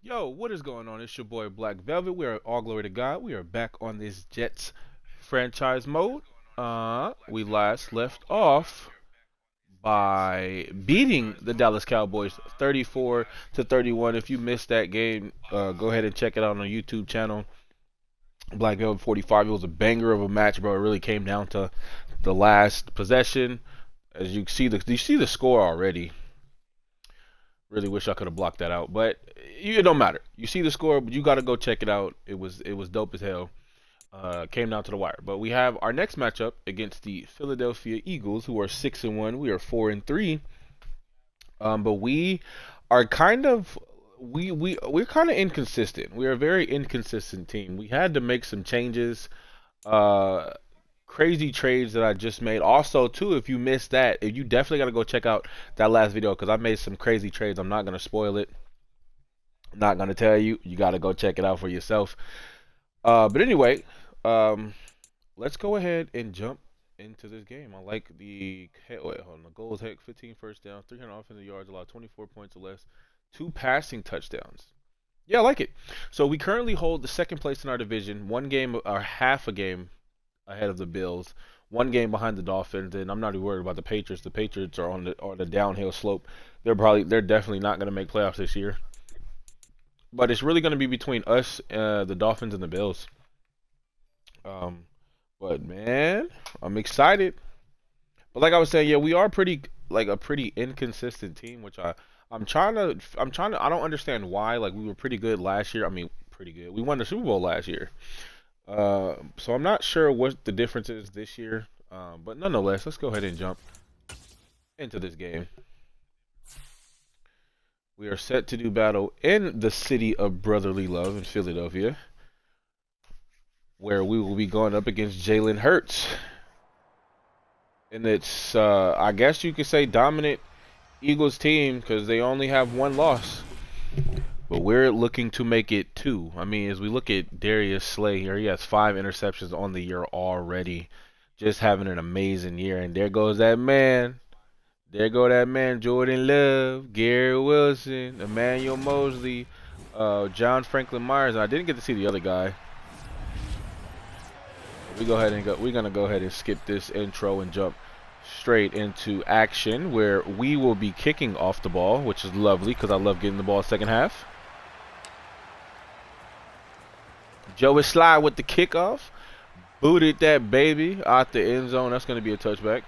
Yo, what is going on? It's your boy Black Velvet. We are all glory to God. We are back on this Jets franchise mode. We last left off by beating the Dallas Cowboys 34 to 31. If you missed that game, go ahead and check it out on the YouTube channel. Black Velvet 45. It was a banger of a match, bro. It really came down to the last possession. As you see the score already. Really wish I could have blocked that out, but it don't matter. You see the score, but you got to go check it out. It was dope as hell. Came down to the wire. But we have our next matchup against the Philadelphia Eagles, who are 6-1. We are 4-3. But we are kind of we're kind of inconsistent. We are a very inconsistent team. We had to make some changes. Uh, Crazy trades that I just made. Also, too, if you missed that, if you definitely got to go check out that last video because I made some crazy trades. I'm not gonna spoil it. I'm not gonna tell you. You got to go check it out for yourself. But anyway, um, let's go ahead and jump into this game. I like the wait, hold on. The goals, heck, 15 first down, 300 offensive yards, allowed 24 points or less, 2 passing touchdowns. Yeah, I like it. So we currently hold the second place in our division, one game or half a game ahead of the Bills, one game behind the Dolphins, and I'm not even worried about the Patriots. The Patriots are on the downhill slope. They're definitely not going to make playoffs this year. But it's really going to be between us, the Dolphins, and the Bills. Um, but man, I'm excited. But like I was saying, yeah, we are a pretty inconsistent team, which I'm trying to I don't understand why. Like we were pretty good last year. I mean, pretty good. We won the Super Bowl last year. So I'm not sure what the difference is this year. But nonetheless, let's go ahead and jump into this game. We are set to do battle in the city of brotherly love in Philadelphia, where we will be going up against Jalen Hurts. And it's, I guess you could say, dominant Eagles team because they only have one loss. But we're looking to make it two. I mean, as we look at Darius Slay here, he has 5 interceptions on the year already. Just having an amazing year. And there goes that man. There go that man, Jordan Love, Gary Wilson, Emmanuel Mosley, John Franklin Myers. I didn't get to see the other guy. We're gonna go ahead and skip this intro and jump straight into action where we will be kicking off the ball, which is lovely because I love getting the ball second half. Joey Sly with the kickoff. Booted that baby out the end zone. That's going to be a touchback.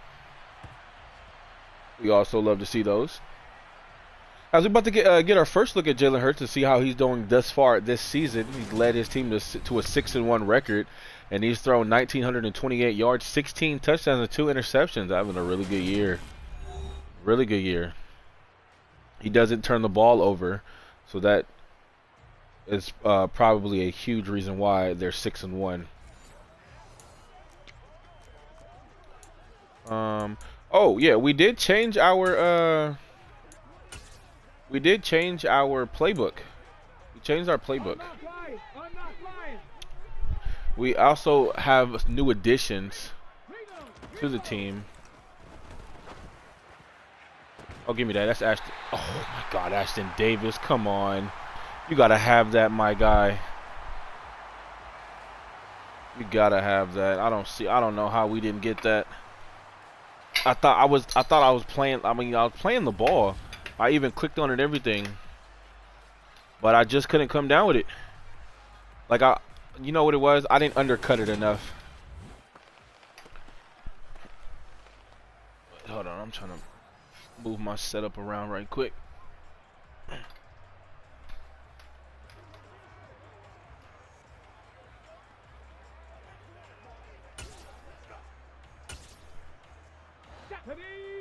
We also love to see those. As we're about to get our first look at Jalen Hurts to see how he's doing thus far this season. He's led his team to a 6-1 record, and he's thrown 1,928 yards, 16 touchdowns, and 2 interceptions. Having a really good year. Really good year. He doesn't turn the ball over, so that is probably a huge reason why they're 6-1. Oh yeah, we did change our playbook. We changed our playbook. We also have new additions to the team. Oh, give me that. That's Ashton. Oh my God, Ashton Davis. Come on, you gotta have that, my guy. You gotta have that. I don't know how we didn't get that. I thought I was playing. I mean, I was playing the ball. I even clicked on it and everything, but I just couldn't come down with it. Like you know what it was? I didn't undercut it enough. Hold on, I'm trying to move my setup around right quick.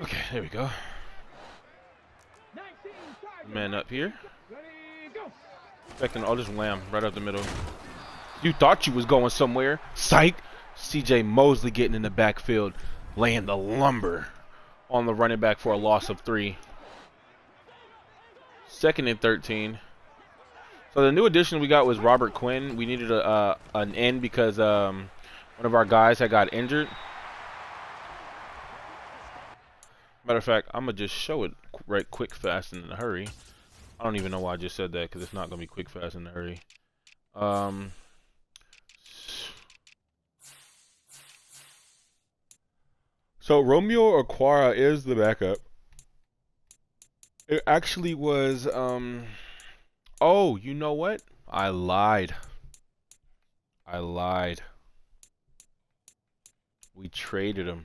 Okay, there we go. Man up here. Expecting all this wham right up the middle. You thought you was going somewhere. Psych. CJ Mosley getting in the backfield, laying the lumber on the running back for a loss of 3. 2nd and 13. So the new addition we got was Robert Quinn. We needed an end because one of our guys had got injured. Matter of fact, I'm gonna just show it right quick, fast, and in a hurry. I don't even know why I just said that because it's not gonna be quick, fast, in a hurry. Um. So Romeo Okwara is the backup. It actually was. Oh, you know what? I lied. I lied. We traded him.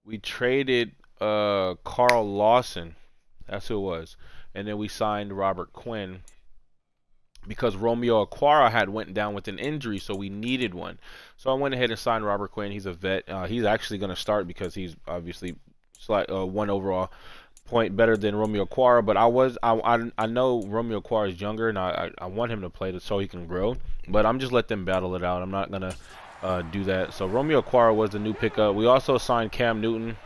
We traded Carl Lawson. That's who it was. And then we signed Robert Quinn because Romeo Okwara had went down with an injury, so we needed one. So I went ahead and signed Robert Quinn. He's a vet. He's actually going to start because he's obviously one overall point better than Romeo Okwara. But I know Romeo Okwara is younger, and I want him to play so he can grow. But I'm just letting them battle it out. I'm not gonna do that. So Romeo Okwara was the new pickup. We also signed Cam Newton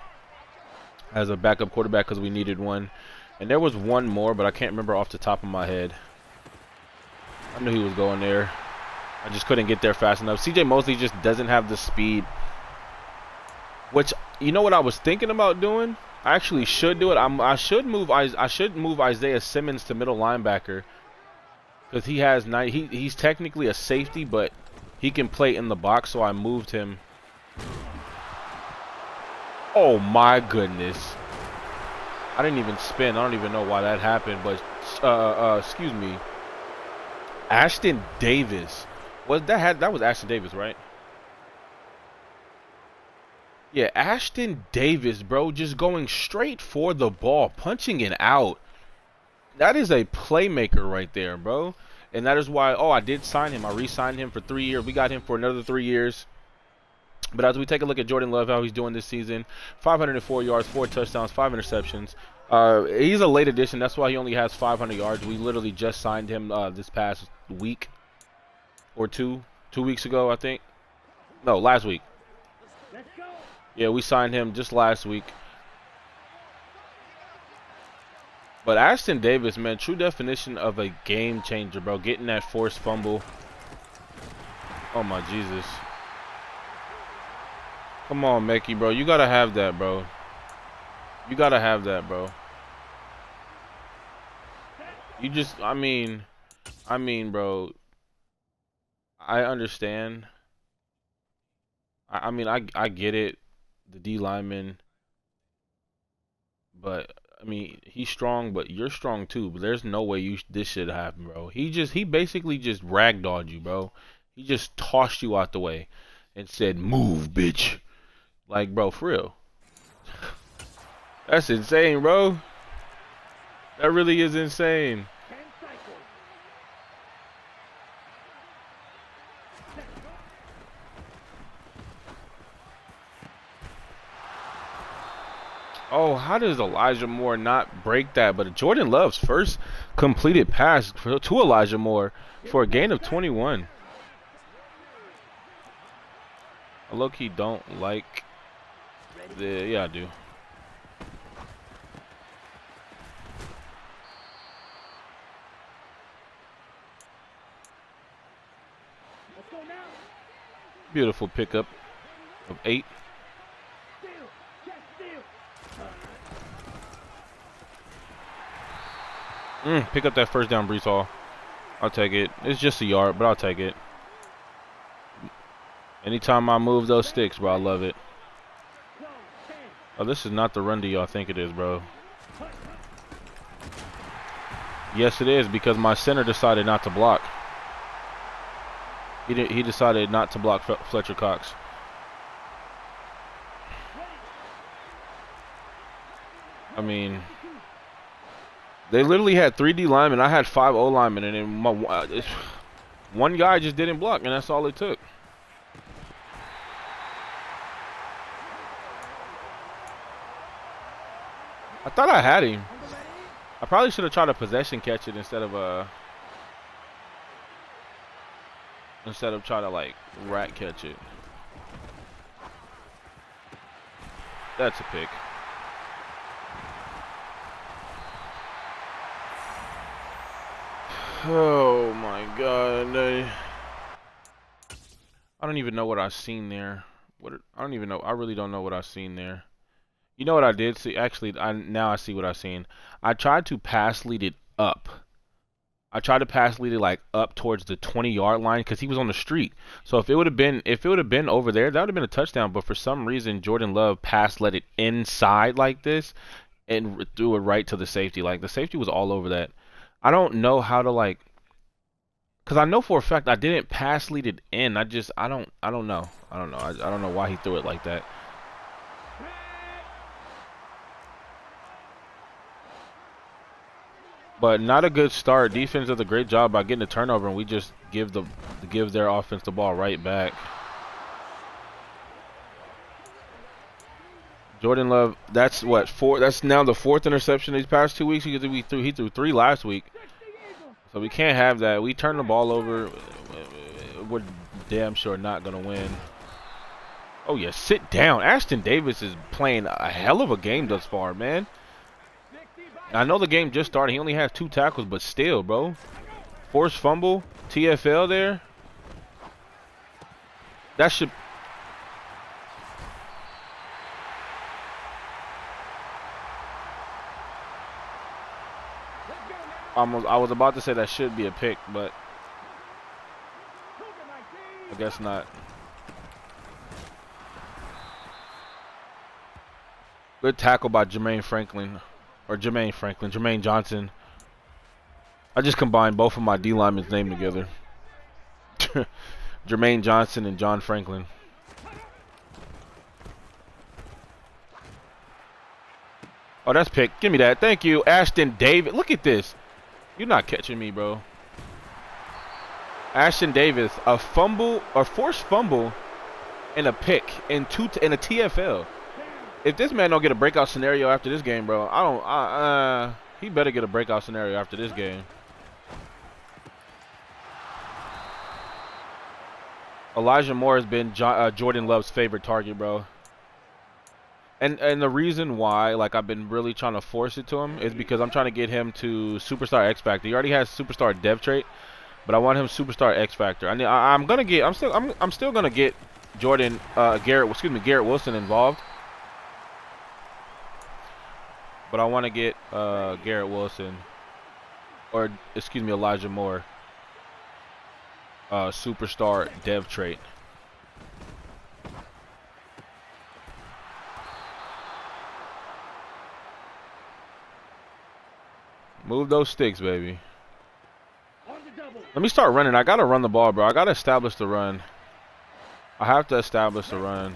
as a backup quarterback because we needed one. And there was one more, but I can't remember off the top of my head. I knew he was going there. I just couldn't get there fast enough. CJ Mosley just doesn't have the speed. Which, you know what I was thinking about doing? I actually should do it. I should move Isaiah Simmons to middle linebacker because he's technically a safety, but he can play in the box. So I moved him. Oh my goodness! I didn't even spin. I don't even know why that happened. But excuse me. Ashton Davis. That was Ashton Davis, right? Yeah, Ashton Davis, bro, just going straight for the ball, punching it out. That is a playmaker right there, bro. And that is why, I did sign him. I re-signed him for 3 years. We got him for another 3 years. But as we take a look at Jordan Love, how he's doing this season, 504 yards, 4 touchdowns, 5 interceptions. He's a late addition. That's why he only has 500 yards. We literally just signed him this past week or 2 weeks ago, I think. No, last week. Yeah, we signed him just last week. But Ashton Davis, man, true definition of a game changer, bro. Getting that forced fumble. Oh, my Jesus. Come on, Mekhi, bro. You got to have that, bro. You got to have that, bro. You just, I mean, bro, I understand. I get it. The D lineman. But, I mean, he's strong, but you're strong too. But there's no way this should happen, bro. He basically just ragdolled you, bro. He just tossed you out the way and said, "Move, bitch." Like, bro, for real. That's insane, bro. That really is insane. Oh, how does Elijah Moore not break that? But Jordan Love's first completed pass to Elijah Moore for a gain of 21. I low-key don't like the... Yeah, I do. Beautiful pickup of 8. Pick up that first down, Breece Hall. I'll take it. It's just a yard, but I'll take it. Anytime I move those sticks, bro, I love it. Oh, this is not the run that y'all think it is, bro. Yes, it is, because my center decided not to block. He decided not to block Fletcher Cox. I mean, they literally had 3D linemen. I had 5 O linemen, and then one guy just didn't block, and that's all it took. I thought I had him. I probably should have tried to possession catch it instead of try to like rat catch it. That's a pick. Oh my god. I don't even know what I've seen there. I don't even know. I really don't know what I've seen there. You know what I did see? Actually, now I see what I've seen. I tried to pass lead it up. I tried to pass lead it like up towards the 20-yard line because he was on the street. So if it would have been over there, that would have been a touchdown. But for some reason, Jordan Love pass let it inside like this and threw it right to the safety. Like the safety was all over that. I don't know how to like, cause I know for a fact I didn't pass lead it in. I don't know. I don't know why he threw it like that. But not a good start. Defense does a great job by getting a turnover, and we just give their offense the ball right back. Jordan Love, that's what four. That's now the fourth interception these past 2 weeks. He threw three last week, so we can't have that. We turn the ball over, we're damn sure not gonna win. Oh yeah, sit down. Ashton Davis is playing a hell of a game thus far, man. I know the game just started. He only has 2 tackles, but still, bro. Forced fumble, TFL there. That should. I was about to say that should be a pick, but I guess not. Good tackle by Jermaine Johnson. I just combined both of my D linemen's name together. Jermaine Johnson and John Franklin. Oh, that's pick. Give me that. Thank you, Ashton Davis. Look at this. You're not catching me, bro. Ashton Davis, a fumble, a forced fumble, and a pick, and a TFL. If this man don't get a breakout scenario after this game, bro, he better get a breakout scenario after this game. Elijah Moore has been Jordan Love's favorite target, bro. And the reason why, like, I've been really trying to force it to him is because I'm trying to get him to Superstar X Factor. He already has Superstar Dev Trait, but I want him Superstar X Factor. I'm still gonna get Garrett Wilson involved. But I want to get Garrett Wilson, or excuse me, Elijah Moore, Superstar Dev Trait. Move those sticks, baby. Let me start running. I gotta run the ball, bro. I gotta establish the run. I have to establish the run.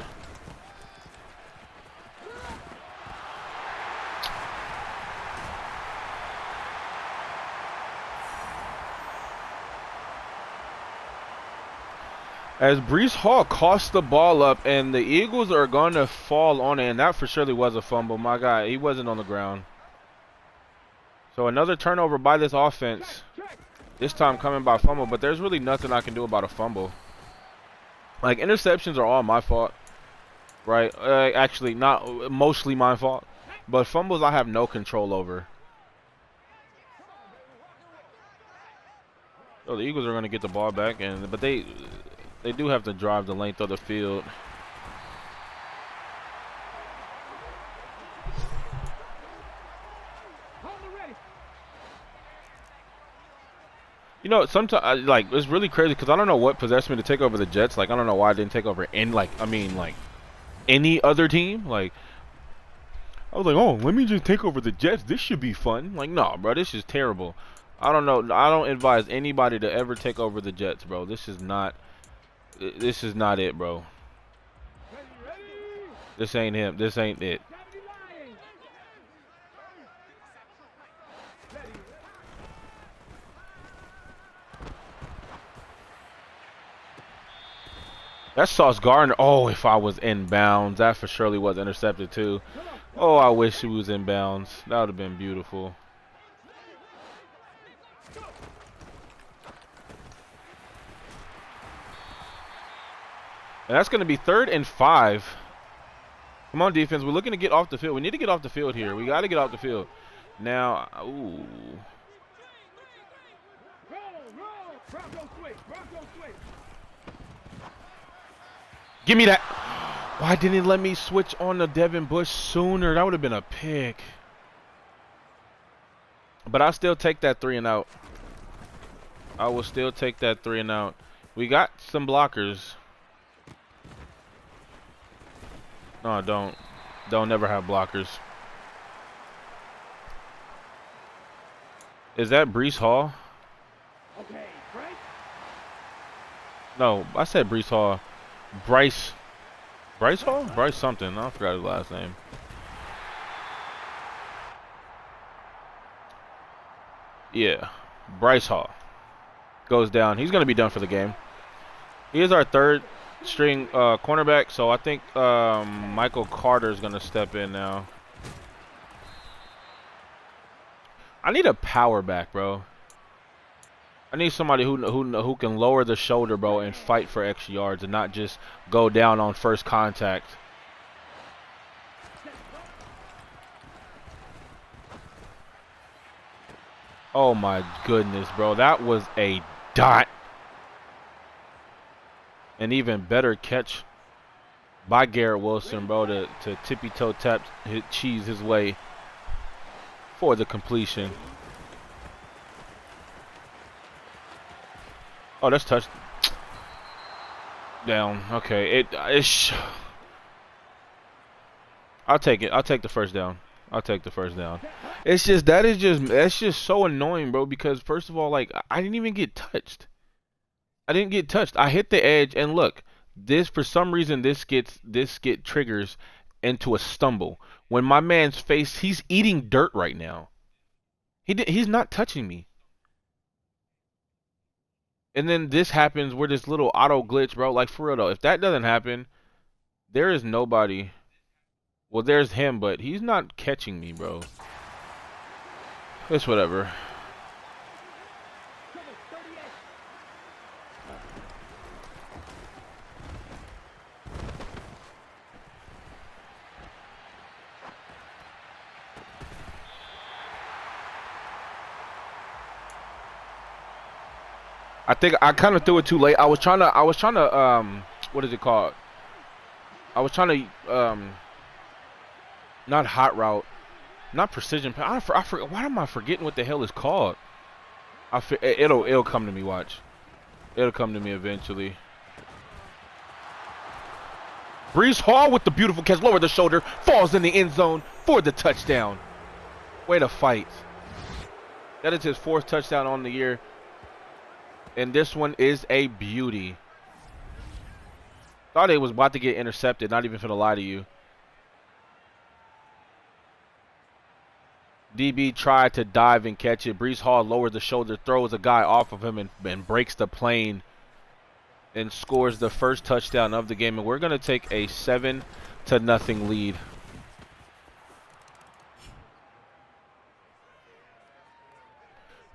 As Breece Hall costs the ball up, and the Eagles are going to fall on it, and that for surely was a fumble. My guy, he wasn't on the ground. So another turnover by this offense. This time coming by fumble, but there's really nothing I can do about a fumble. Like, interceptions are all my fault, right? Actually, not mostly my fault, but fumbles I have no control over. So the Eagles are going to get the ball back, but they do have to drive the length of the field. You know, sometimes like it's really crazy because I don't know what possessed me to take over the Jets. Like I don't know why I didn't take over any other team. Like I was like, oh, let me just take over the Jets. This should be fun. Like no, bro, this is terrible. I don't know. I don't advise anybody to ever take over the Jets, bro. This is not it, bro. This ain't him. This ain't it. That's Sauce Gardner. Oh, if I was in bounds, that for surely was intercepted too. Oh, I wish he was in bounds. That would have been beautiful. And that's going to be 3rd and 5. Come on, defense. We're looking to get off the field. We need to get off the field here. We got to get off the field. Now, ooh. Give me that. Why didn't he let me switch on to Devin Bush sooner? That would have been a pick. But I'll still take that 3 and out. I will still take that 3 and out. We got some blockers. No, don't. Don't never have blockers. Is that Breece Hall? Okay, Bryce. No, I said Breece Hall. Bryce Hall? Bryce something. I forgot his last name. Yeah. Bryce Hall goes down. He's going to be done for the game. He is our third string cornerback, so I think Michael Carter is going to step in now. I need a power back, bro. I need somebody who can lower the shoulder, bro, and fight for extra yards and not just go down on first contact. Oh my goodness, bro. That was a dot. An even better catch by Garrett Wilson, bro, to tippy-toe tap cheese his way for the completion. Oh, that's touch down. Okay, I'll take it. I'll take the first down. I'll take the first down. It's just that's just so annoying, bro, because first of all, like, I didn't even get touched. I didn't get touched. I hit the edge, and look, this for some reason this triggers into a stumble. When my man's face, he's eating dirt right now. He's not touching me. And then this happens where this little auto glitch, bro. Like, for real though, if that doesn't happen, there is nobody. Well, there's him, but he's not catching me, bro. It's whatever. I think I kind of threw it too late. I was trying to what is it called? I was trying to not hot route, not precision. I forget. Why am I forgetting what the hell it's called? It'll come to me. Watch. It'll come to me eventually. Breece Hall with the beautiful catch, lower the shoulder, falls in the end zone for the touchdown. Way to fight. That is his 4th touchdown on the year. And this one is a beauty. Thought it was about to get intercepted, not even finna lie to you. DB tried to dive and catch it. Breece Hall lowered the shoulder, throws a guy off of him, and breaks the plane and scores the first touchdown of the game. And we're going to take a 7-0 lead.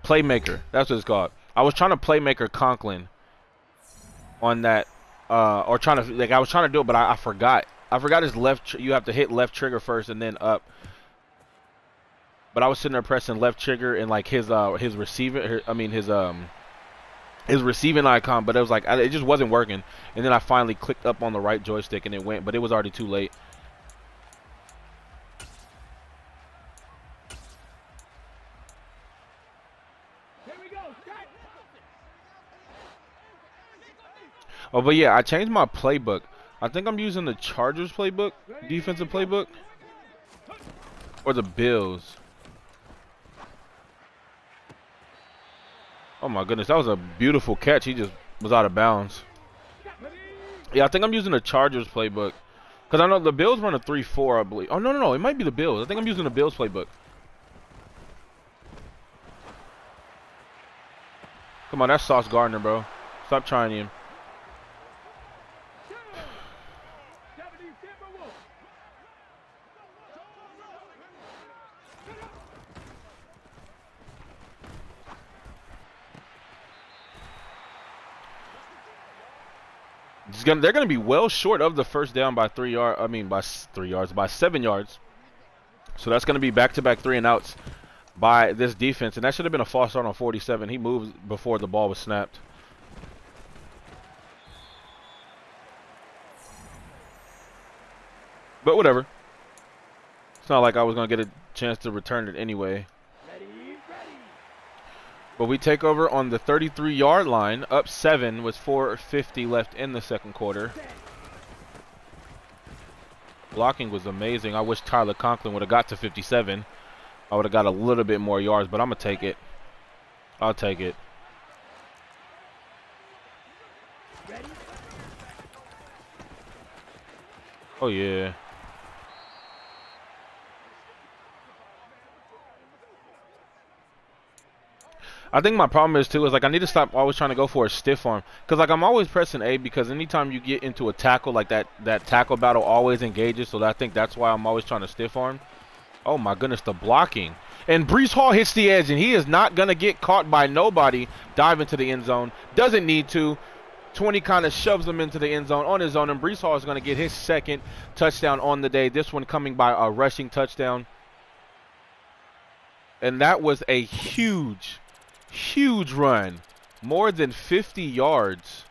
Playmaker. That's what it's called. I was trying to playmaker Conklin on that, or trying to, like, I was trying to do it, but I forgot. I forgot his left. You have to hit left trigger first and then up. But I was sitting there pressing left trigger and like his receiving, his receiving icon, but it was like it just wasn't working. And then I finally clicked up on the right joystick and it went, but it was already too late. Oh, but yeah, I changed my playbook. I think I'm using the Chargers playbook, defensive playbook, or the Bills. Oh my goodness, that was a beautiful catch. He just was out of bounds. Yeah, I think I'm using the Chargers playbook. Because I know the Bills run a 3-4, I believe. Oh, no. It might be the Bills. I think I'm using the Bills playbook. Come on, that's Sauce Gardner, bro. Stop trying him. They're gonna be well short of the first down by 3 yards. I mean, by 3 yards, by 7 yards. So that's gonna be back-to-back 3 and outs by this defense, and that should have been a false start on 47. He moved before the ball was snapped. But whatever. It's not like I was going to get a chance to return it anyway. Ready, ready. But we take over on the 33-yard line, up 7 with 4:50 left in the second quarter. Blocking was amazing. I wish Tyler Conklin would have got to 57. I would have got a little bit more yards, but I'm going to take it. I'll take it. Ready. Oh, yeah. I think my problem is too is like I need to stop always trying to go for a stiff arm, because like I'm always pressing A, because anytime you get into a tackle like that tackle battle always engages, so I think that's why I'm always trying to stiff arm. Oh my goodness, the blocking. And Breece Hall hits the edge, and he is not gonna get caught by nobody. Dive into the end zone, doesn't need to. 20 kind of shoves him into the end zone on his own, and Breece Hall is gonna get his second touchdown on the day. This one coming by a rushing touchdown, and that was a huge run, more than 50 yards,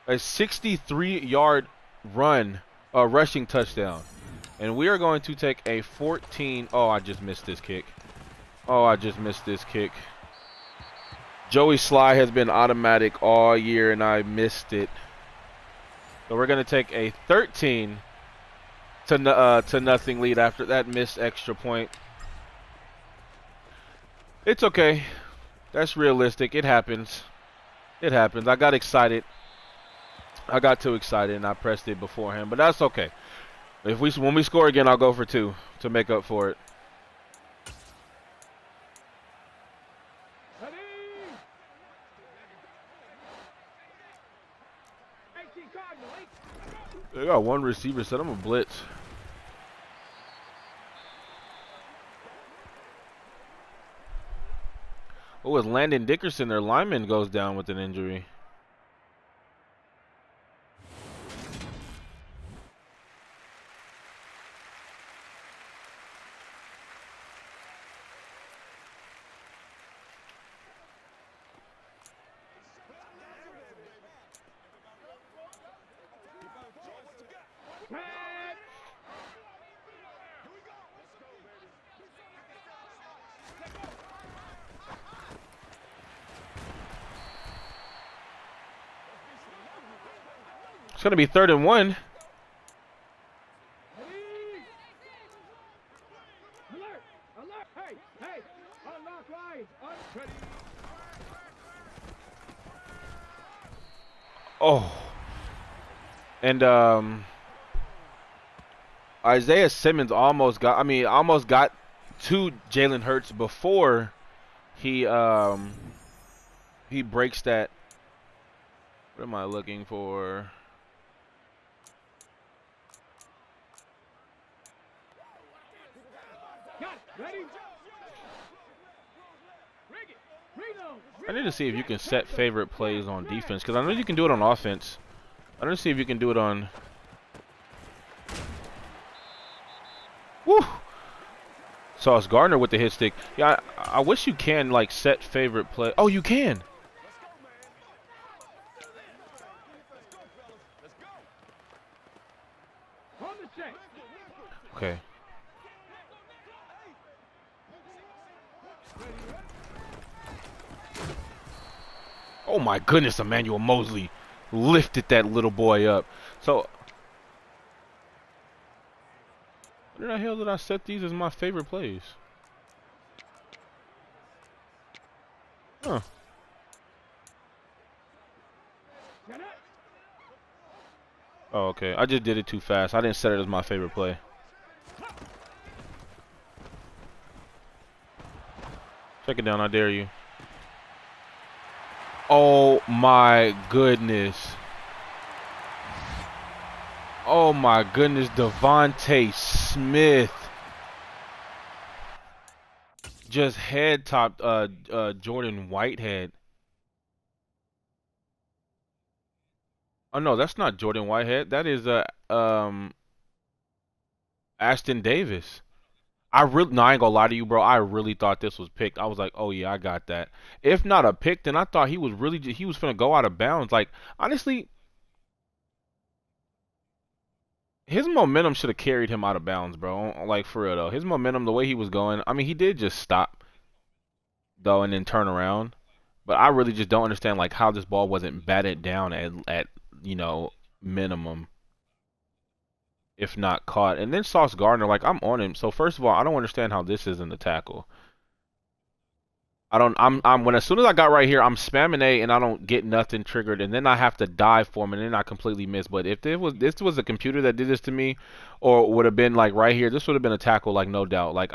a 63-yard run, a rushing touchdown. And we are going to take a 14. Oh, I just missed this kick. Oh, I just missed this kick. Joey Sly has been automatic all year, and I missed it. So we're going to take a 13 to nothing lead after that missed extra point. It's okay. That's realistic. It happens. It happens. I got excited. I got too excited and I pressed it beforehand, but that's okay. When we score again, I'll go for 2 to make up for it. Ready. Empty Cardinal, eh? They got one receiver set. I'm a blitz. Oh, it's Landon Dickerson, their lineman, goes down with an injury. It's going to be 3rd and 1. Alert! Alert! Hey! Hey! Unlock lines! Ready! Oh. And Isaiah Simmons almost got to Jalen Hurts before he breaks that. What am I looking for? Ready? I need to see if you can set favorite plays on defense, because I know you can do it on offense. I need to see if you can do it on. Woo! Sauce Gardner with the hit stick. Yeah, I wish you can like set favorite play. Oh, you can. Okay. Oh my goodness, Emmanuel Mosley lifted that little boy up. So, where the hell did I set these as my favorite plays? Huh. Oh, okay. I just did it too fast. I didn't set it as my favorite play. Check it down, I dare you. Oh my goodness. Oh my goodness, Devontae Smith just head topped Jordan Whitehead. Oh no, that's not Jordan Whitehead. That is Ashton Davis. I ain't gonna lie to you, bro. I really thought this was picked. I was like, oh yeah, I got that. If not a pick, then I thought he was finna go out of bounds. Like, honestly, his momentum should have carried him out of bounds, bro. Like, for real, though. His momentum, the way he was going, I mean, he did just stop, though, and then turn around. But I really just don't understand, like, how this ball wasn't batted down at you know, minimum, if not caught. And then Sauce Gardner, like, I'm on him. So, first of all, I don't understand how this isn't a tackle. As soon as I got right here, I'm spamming A and I don't get nothing triggered, and then I have to dive for him, and then I completely miss. But if this was a computer that did this to me, or would have been like right here, this would have been a tackle, like, no doubt. Like,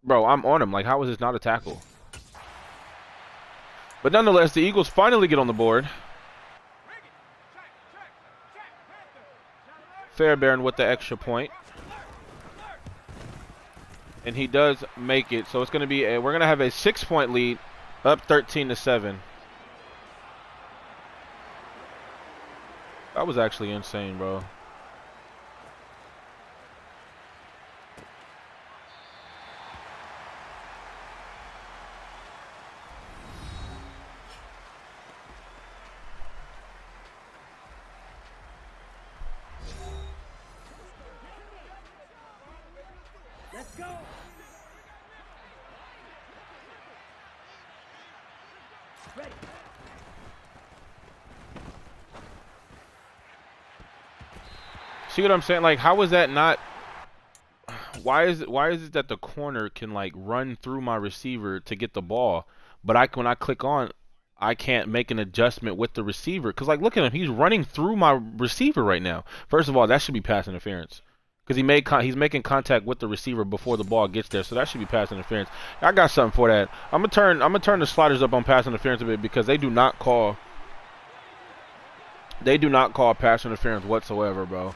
bro, I'm on him. Like, how is this not a tackle? But nonetheless, the Eagles finally get on the board. Fairbairn with the extra point. And he does make it, so it's going to be we're going to have a 6-point lead, up 13-7. That was actually insane, bro. Let's go. Ready. See what I'm saying? Like, how is that not? Why is it that the corner can, like, run through my receiver to get the ball, but when I click on, I can't make an adjustment with the receiver? Because, like, look at him, he's running through my receiver right now. First of all, that should be pass interference, because he's making contact with the receiver before the ball gets there, so that should be pass interference. I got something for that. I'm gonna turn the sliders up on pass interference a bit, because they do not call pass interference whatsoever, bro.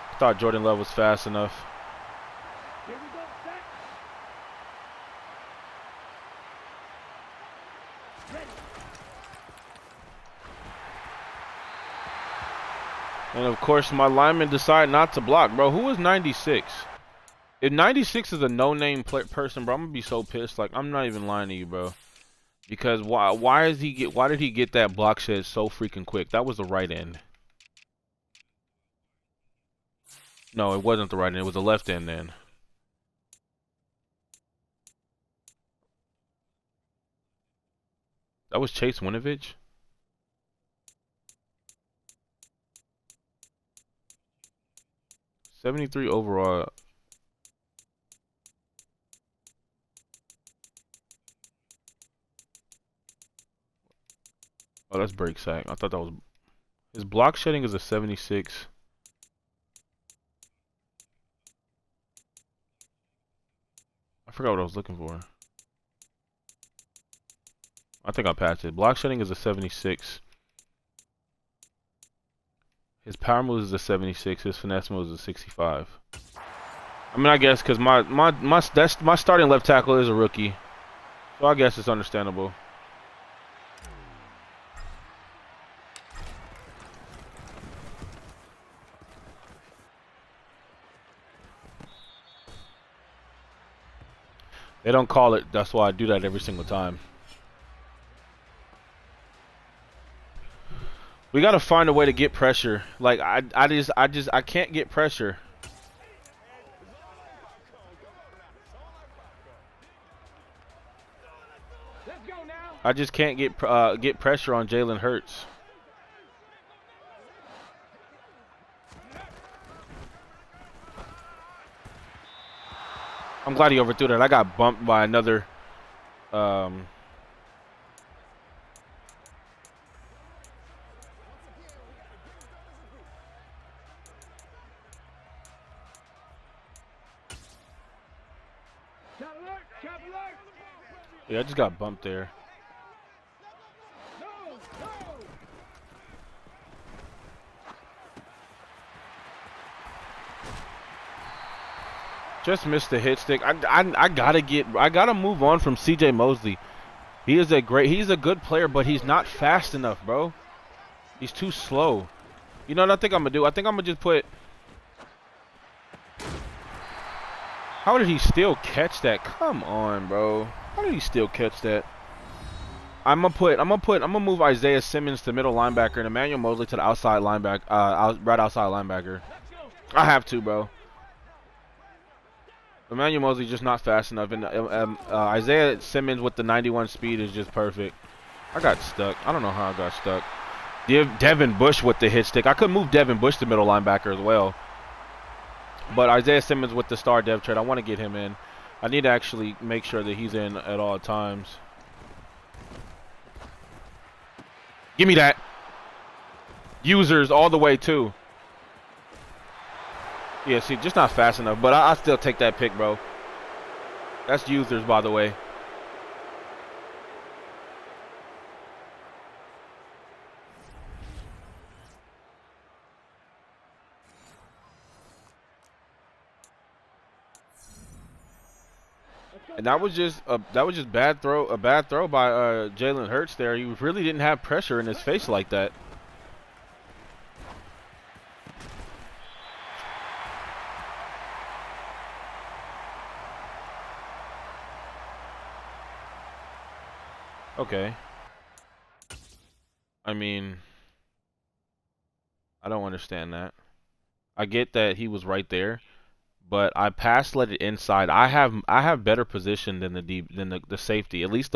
I thought Jordan Love was fast enough. Here we go. Set. Ready. And of course, my lineman decided not to block, bro. Who is 96? If 96 is a no-name person, bro, I'm gonna be so pissed. Like, I'm not even lying to you, bro. Because why did he get that block shed so freaking quick? That was the right end. No, it wasn't the right end. It was the left end then. That was Chase Winovich. '73 overall. Oh, that's break sack. I thought that was his block shedding is a 76. I forgot what I was looking for. I think I patched it. Block shedding is a 76. His power move is a 76. His finesse move is a 65. I mean, I guess because my starting left tackle is a rookie, so I guess it's understandable. They don't call it. That's why I do that every single time. We gotta find a way to get pressure. Like, I can't get pressure. Let's go now. I just can't get pressure on Jalen Hurts. I'm glad he overthrew that. I got bumped by another. Yeah, I just got bumped there. Just missed the hit stick. I gotta move on from C.J. Mosley. He's a good player, but he's not fast enough, bro. He's too slow. You know what I think I'm gonna do? I think I'm gonna just put. How did he still catch that? Come on, bro. How did he still catch that? I'm gonna move Isaiah Simmons to middle linebacker and Emmanuel Mosley to the outside linebacker, right outside linebacker. I have to, bro. Emmanuel Mosley just not fast enough, and Isaiah Simmons with the 91 speed is just perfect. I got stuck. I don't know how I got stuck. Devin Bush with the hit stick. I could move Devin Bush to middle linebacker as well. But Isaiah Simmons with the star dev trade, I want to get him in. I need to actually make sure that he's in at all times. Give me that. Users all the way too. Yeah, see, just not fast enough. But I still take that pick, bro. That's users, by the way. And that was just a bad throw by Jalen Hurts there. He really didn't have pressure in his face like that. Okay. I mean, I don't understand that. I get that he was right there, but I let it inside. I have better position than the safety. At least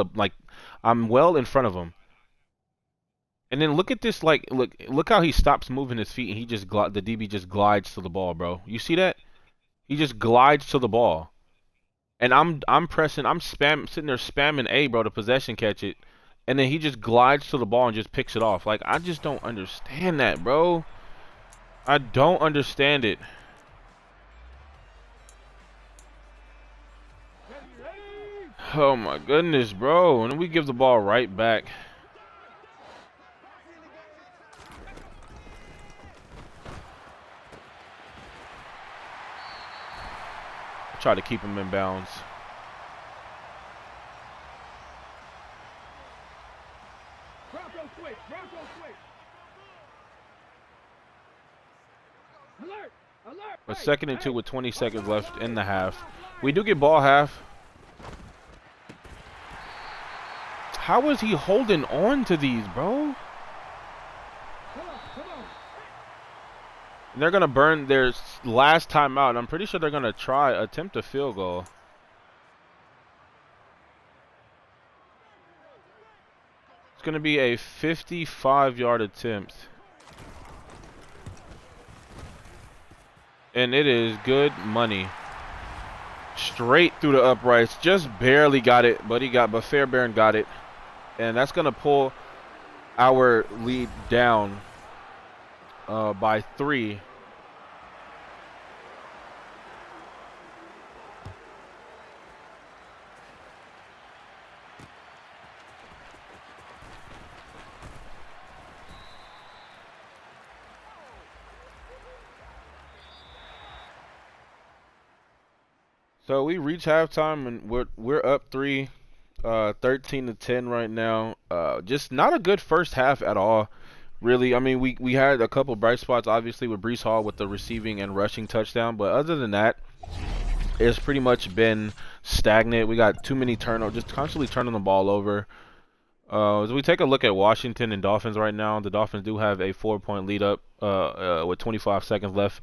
I'm well in front of him. And then look at this, look how he stops moving his feet and he just the DB just glides to the ball, bro. You see that? He just glides to the ball. And I'm sitting there spamming A, bro, to possession catch it. And then he just glides to the ball and just picks it off. Like, I just don't understand that, bro. I don't understand it. Oh my goodness, bro. And then we give the ball right back. Try to keep him in bounds. A 2nd and 2 with 20 seconds left in the half. We do get ball half. How is he holding on to these, bro? And they're going to burn their last timeout. I'm pretty sure they're going to attempt a field goal. It's going to be a 55-yard attempt. And it is good money. Straight through the uprights. Just barely got it, but Fairbairn got it. And that's going to pull our lead down by 3. So we reach halftime and we're up 3, 13-10 right now. Just not a good first half at all, really. I mean, we had a couple bright spots, obviously, with Breece Hall with the receiving and rushing touchdown, but other than that, it's pretty much been stagnant. We got too many turnovers, just constantly turning the ball over. As we take a look at Washington and Dolphins right now, the Dolphins do have a 4-point lead up with 25 seconds left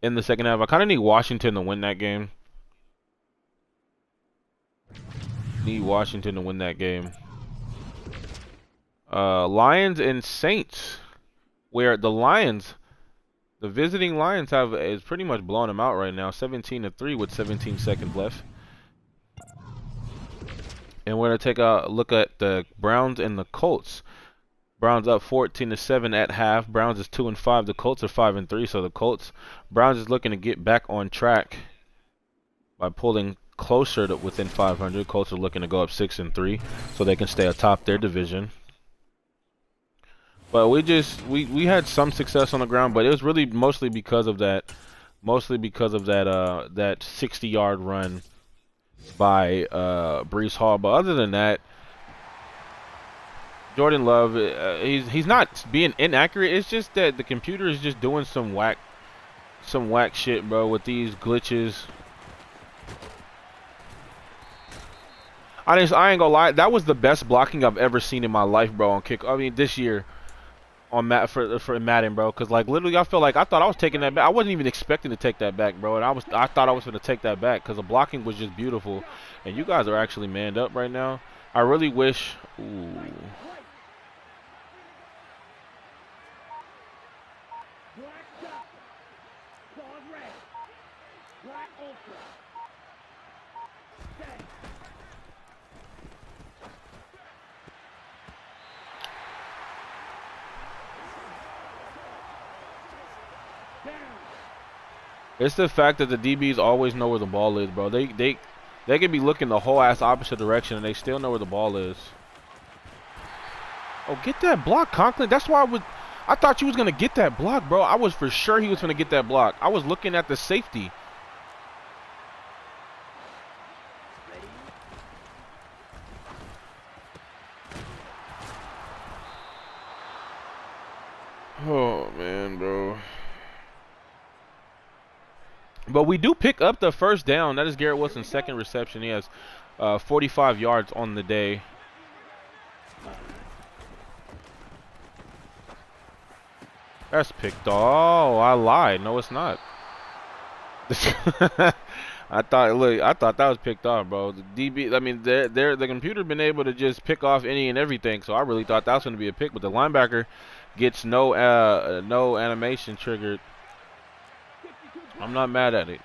in the second half. I kind of need Washington to win that game. Need Washington to win that game. Lions and Saints, where the visiting Lions is pretty much blowing them out right now, 17-3 with 17 seconds left. And we're gonna take a look at the Browns and the Colts. Browns up 14-7 at half. Browns is 2-5. The Colts are 5-3. So the Browns is looking to get back on track by pulling closer to within 500. Colts are looking to go up 6-3 so they can stay atop their division. But we had some success on the ground, but it was really mostly because of that that 60-yard run by Breece Hall. But other than that, Jordan Love, he's not being inaccurate. It's just that the computer is just doing some whack shit, bro, with these glitches. I ain't gonna lie. That was the best blocking I've ever seen in my life, bro. On kick. I mean, this year on for Madden, bro. Cause like literally, I felt like I thought I was taking that back. I wasn't even expecting to take that back, bro. And I thought I was gonna take that back because the blocking was just beautiful. And you guys are actually manned up right now. I really wish. Ooh. It's the fact that the DBs always know where the ball is, bro. They can be looking the whole ass opposite direction and they still know where the ball is. Oh, get that block, Conklin. That's why I thought you was gonna get that block, bro. I was for sure he was gonna get that block. I was looking at the safety. Oh man, bro. But we do pick up the first down. That is Garrett Wilson's second reception. He has 45 yards on the day. That's picked. Oh, I lied. No, it's not. I thought that was picked off, bro. The DB, I mean, the computer been able to just pick off any and everything. So I really thought that was going to be a pick, but the linebacker gets no animation triggered. I'm not mad at it.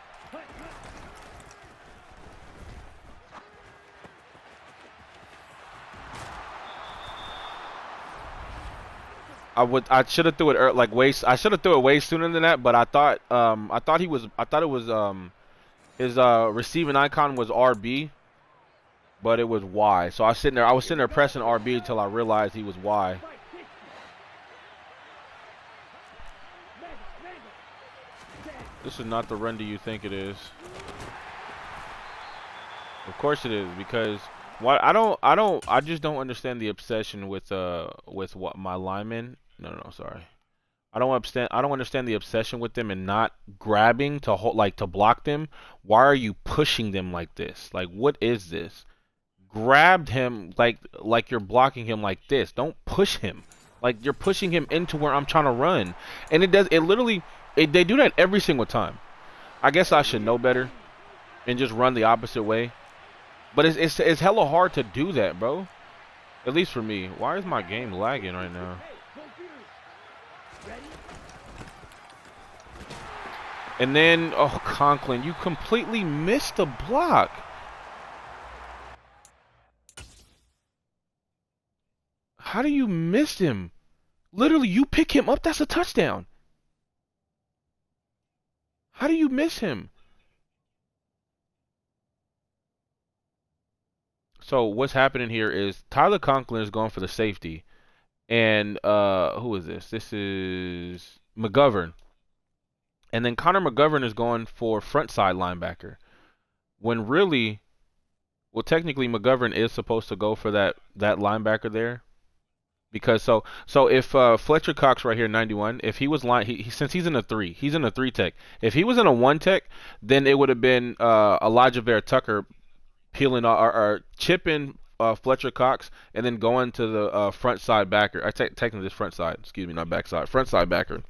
I should have threw it like way. I should have threw it way sooner than that. But I thought it was his receiving icon was RB, but it was Y. So I was sitting there pressing RB until I realized he was Y. This is not the run do you think it is. Of course it is, because I just don't understand the obsession with what my linemen. No, sorry. I don't understand the obsession with them and not grabbing to hold, like to block them. Why are you pushing them like this? Like, what is this? Grabbed him like you're blocking him like this. Don't push him. Like you're pushing him into where I'm trying to run. And they do that every single time. I guess I should know better and just run the opposite way. But it's hella hard to do that, bro. At least for me. Why is my game lagging right now? And then, oh, Conklin, you completely missed the block. How do you miss him? Literally, you pick him up, that's a touchdown. How do you miss him? So what's happening here is Tyler Conklin is going for the safety. And who is this? This is McGovern. And then Connor McGovern is going for front side linebacker. When really, well, technically McGovern is supposed to go for that linebacker there. Because so if Fletcher Cox right here, 91, if he was since he's in a 3, he's in a 3 tech. If he was in a 1 tech, then it would have been Elijah Vera Tucker peeling or chipping Fletcher Cox and then going to the front side backer. Technically this front side, excuse me, not back side, front side backer.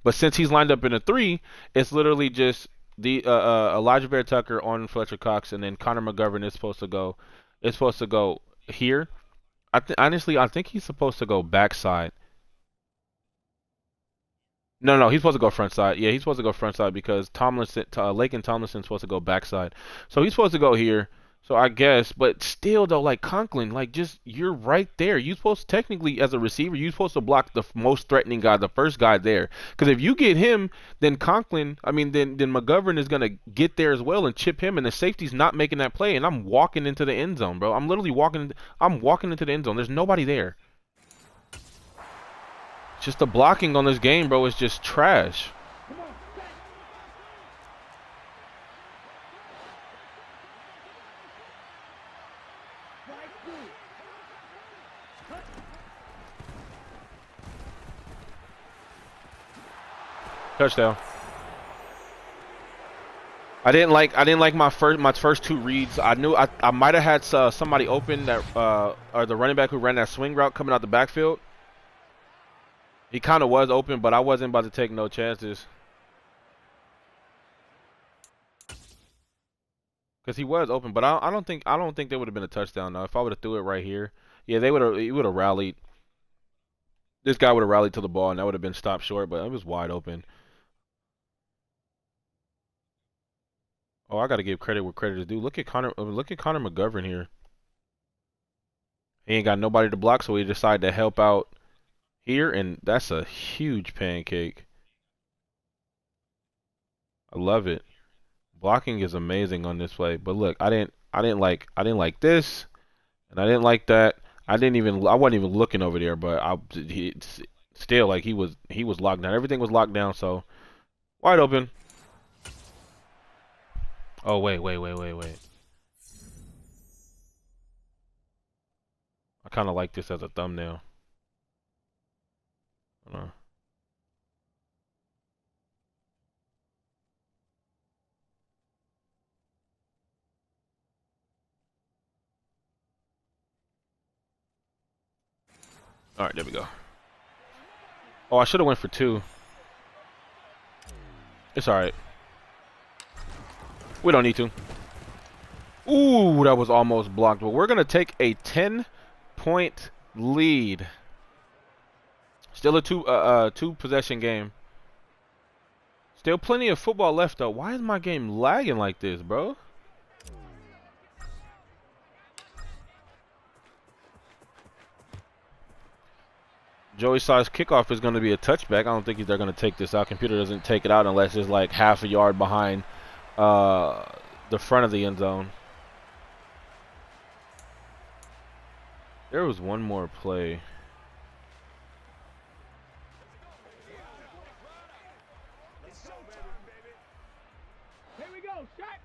But since he's lined up in a 3, it's literally just the Elijah Vera Tucker on Fletcher Cox, and then Connor McGovern is supposed to go. It's supposed to go here. Honestly, I think he's supposed to go backside. No, he's supposed to go front side. Yeah, he's supposed to go front side because Laken Tomlinson's supposed to go backside. So he's supposed to go here. So I guess, but still though, like Conklin, like just you're right there. You're supposed to, technically as a receiver, you're supposed to block the most threatening guy, the first guy there. Because if you get him, then Conklin, then McGovern is gonna get there as well and chip him, and the safety's not making that play. And I'm walking into the end zone, bro. I'm literally walking. I'm walking into the end zone. There's nobody there. Just the blocking on this game, bro, is just trash. Touchdown. I didn't like my first two reads. I knew I might have had somebody open that or the running back who ran that swing route coming out the backfield. He kind of was open, but I wasn't about to take no chances. Cause he was open, but I don't think they would have been a touchdown though. If I would have threw it right here, yeah, he would have rallied. This guy would have rallied to the ball, and that would have been stopped short. But it was wide open. Oh, I got to give credit where credit is due. Look at Connor McGovern here. He ain't got nobody to block, so he decided to help out here, and that's a huge pancake. I love it. Blocking is amazing on this play. But look, I didn't like this, and I didn't like that. I wasn't even looking over there, but still like he was locked down. Everything was locked down, so wide open. Oh wait. I kind of like this as a thumbnail. Hold on. All right, there we go. Oh, I should have went for two. It's all right. We don't need to. Ooh, that was almost blocked. But we're gonna take a 10-point lead. Still a two possession game. Still plenty of football left though. Why is my game lagging like this, bro? Joey Si's kickoff is going to be a touchback. I don't think they're going to take this out. Computer doesn't take it out unless it's like half a yard behind the front of the end zone. There was one more play. Here we go, shot.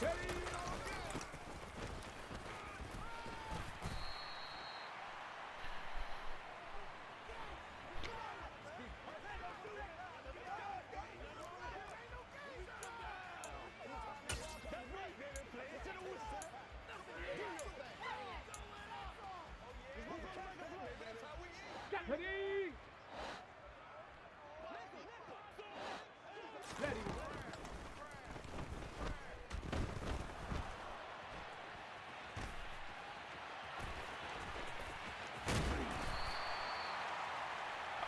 Ready. Ready.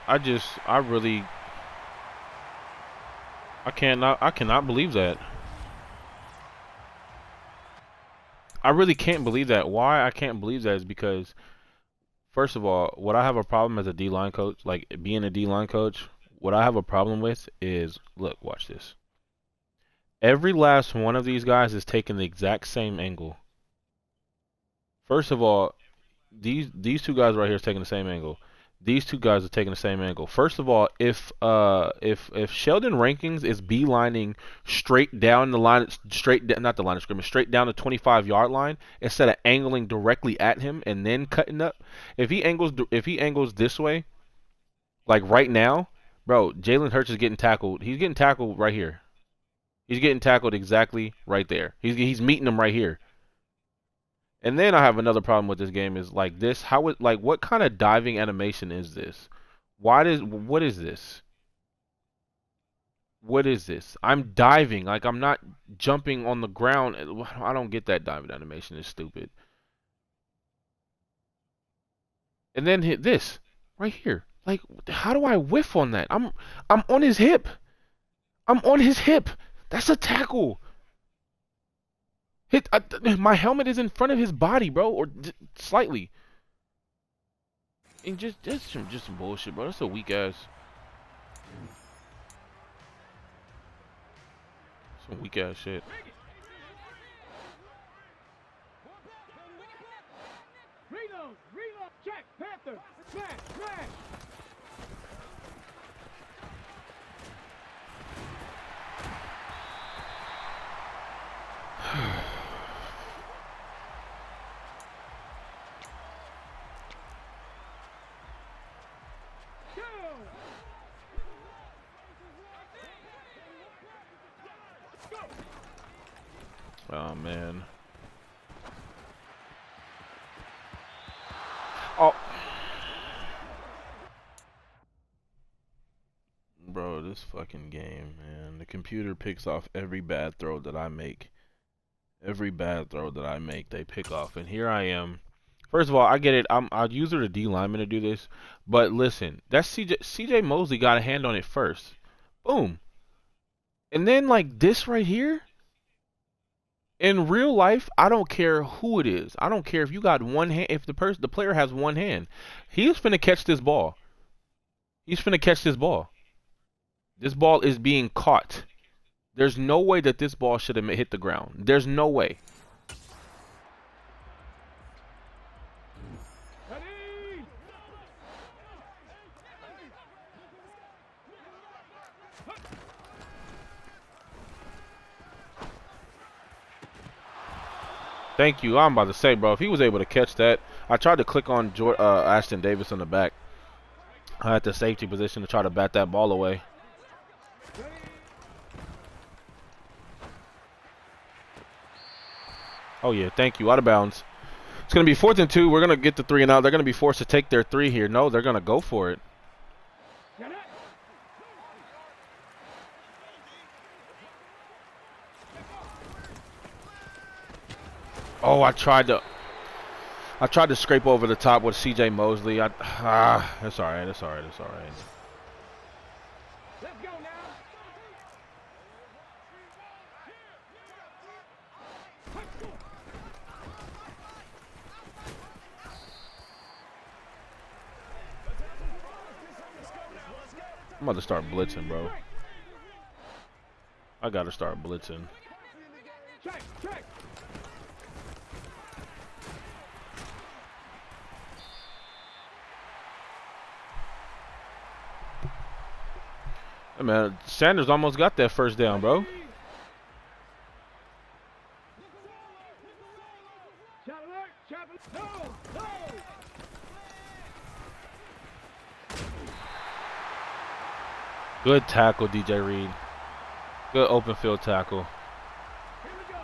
I cannot believe that. I really can't believe that. Why I can't believe that is because, first of all, what I have a problem as a D-line coach, like being a D-line coach, what I have a problem with is, look, watch this. Every last one of these guys is taking the exact same angle. First of all, these two guys right here is taking the same angle. These two guys are taking the same angle. First of all, if Sheldon Rankins is beelining straight down the line, not the line of scrimmage, straight down the 25-yard line instead of angling directly at him and then cutting up, if he angles this way, like right now, bro, Jalen Hurts is getting tackled. He's getting tackled right here. He's getting tackled exactly right there. He's meeting him right here. And then I have another problem with this game is like this. What kind of diving animation is this? What is this? What is this? I'm diving, like I'm not jumping on the ground. I don't get that diving animation. It's stupid. And then hit this right here. Like, how do I whiff on that? I'm on his hip. I'm on his hip. That's a tackle. My helmet is in front of his body, bro, or slightly. And just some bullshit, bro. That's a weak ass. Some weak ass shit. Reload, check, Panther, smash. Oh man. Oh. Bro, this fucking game, man. The computer picks off every bad throw that I make. Every bad throw that I make, they pick off. And here I am. First of all, I get it. I'll use her to D lineman to do this. But listen, that's CJ Mosley got a hand on it first. Boom. And then like this right here. In real life, I don't care who it is. I don't care if you got one hand. If the player has one hand, he's finna catch this ball. He's finna catch this ball. This ball is being caught. There's no way that this ball should have hit the ground. There's no way. Thank you. I'm about to say, bro, if he was able to catch that. I tried to click on Ashton Davis on the back. I had the safety position to try to bat that ball away. Oh, yeah. Thank you. Out of bounds. It's going to be 4th and 2. We're going to get the 3 and out. They're going to be forced to take their 3 here. No, they're going to go for it. Oh, I tried to scrape over the top with CJ Mosley. That's all right. That's all right. That's all right. Let's go now. I'm about to start blitzing, bro. I got to start blitzing. Check. Hey, man, Sanders almost got that first down, bro. Good tackle, DJ Reed. Good open field tackle. Here we go.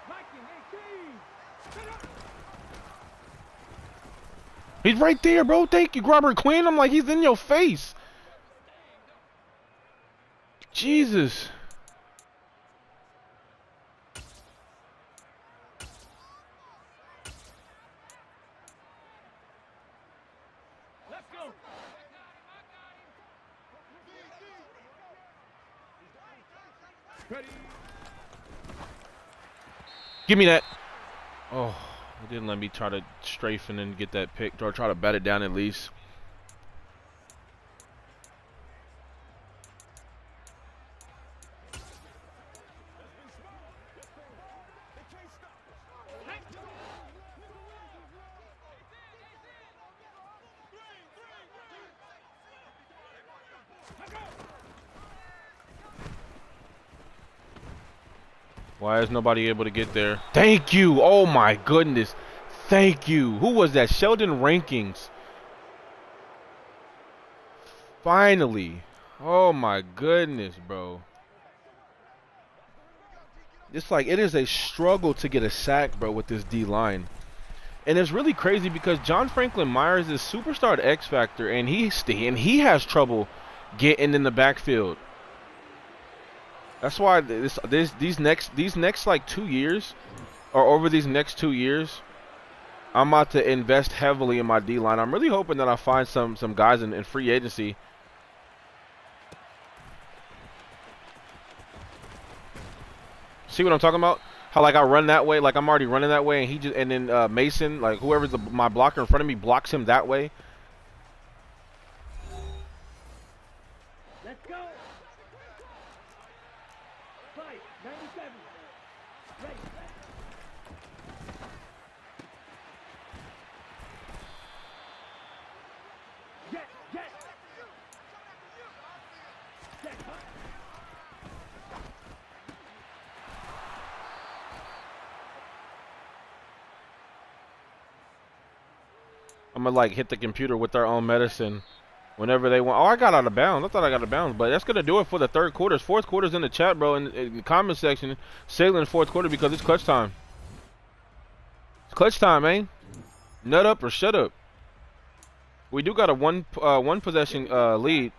Viking 18. He's right there, bro. Thank you, Robert Quinn. I'm like, he's in your face. Jesus. Let's go. Ready. Give me that. Oh, he didn't let me try to strafe and then get that pick, or try to bat it down at least. Why is nobody able to get there? Thank you. Oh my goodness. Thank you. Who was that? Sheldon Rankings. Finally. Oh my goodness, bro. It's like it is a struggle to get a sack, bro, with this D line. And it's really crazy because John Franklin Myers is superstar at X Factor, and he has trouble getting in the backfield. That's why these next like 2 years, or over these next 2 years, I'm about to invest heavily in my D line. I'm really hoping that I find some guys in free agency. See what I'm talking about? How like I run that way, like I'm already running that way, and he just, and then Mason, like whoever's my blocker in front of me, blocks him that way. Let's go. Fight. 97. Ready. Jet. Jet, huh? I'm gonna like hit the computer with our own medicine. Whenever they want. Oh, I got out of bounds. I thought I got out of bounds, but that's gonna do it for the third quarter. Fourth quarter's in the chat, bro, in the comment section. Sailing fourth quarter because it's clutch time. It's clutch time, man. Nut up or shut up. We do got a one possession lead.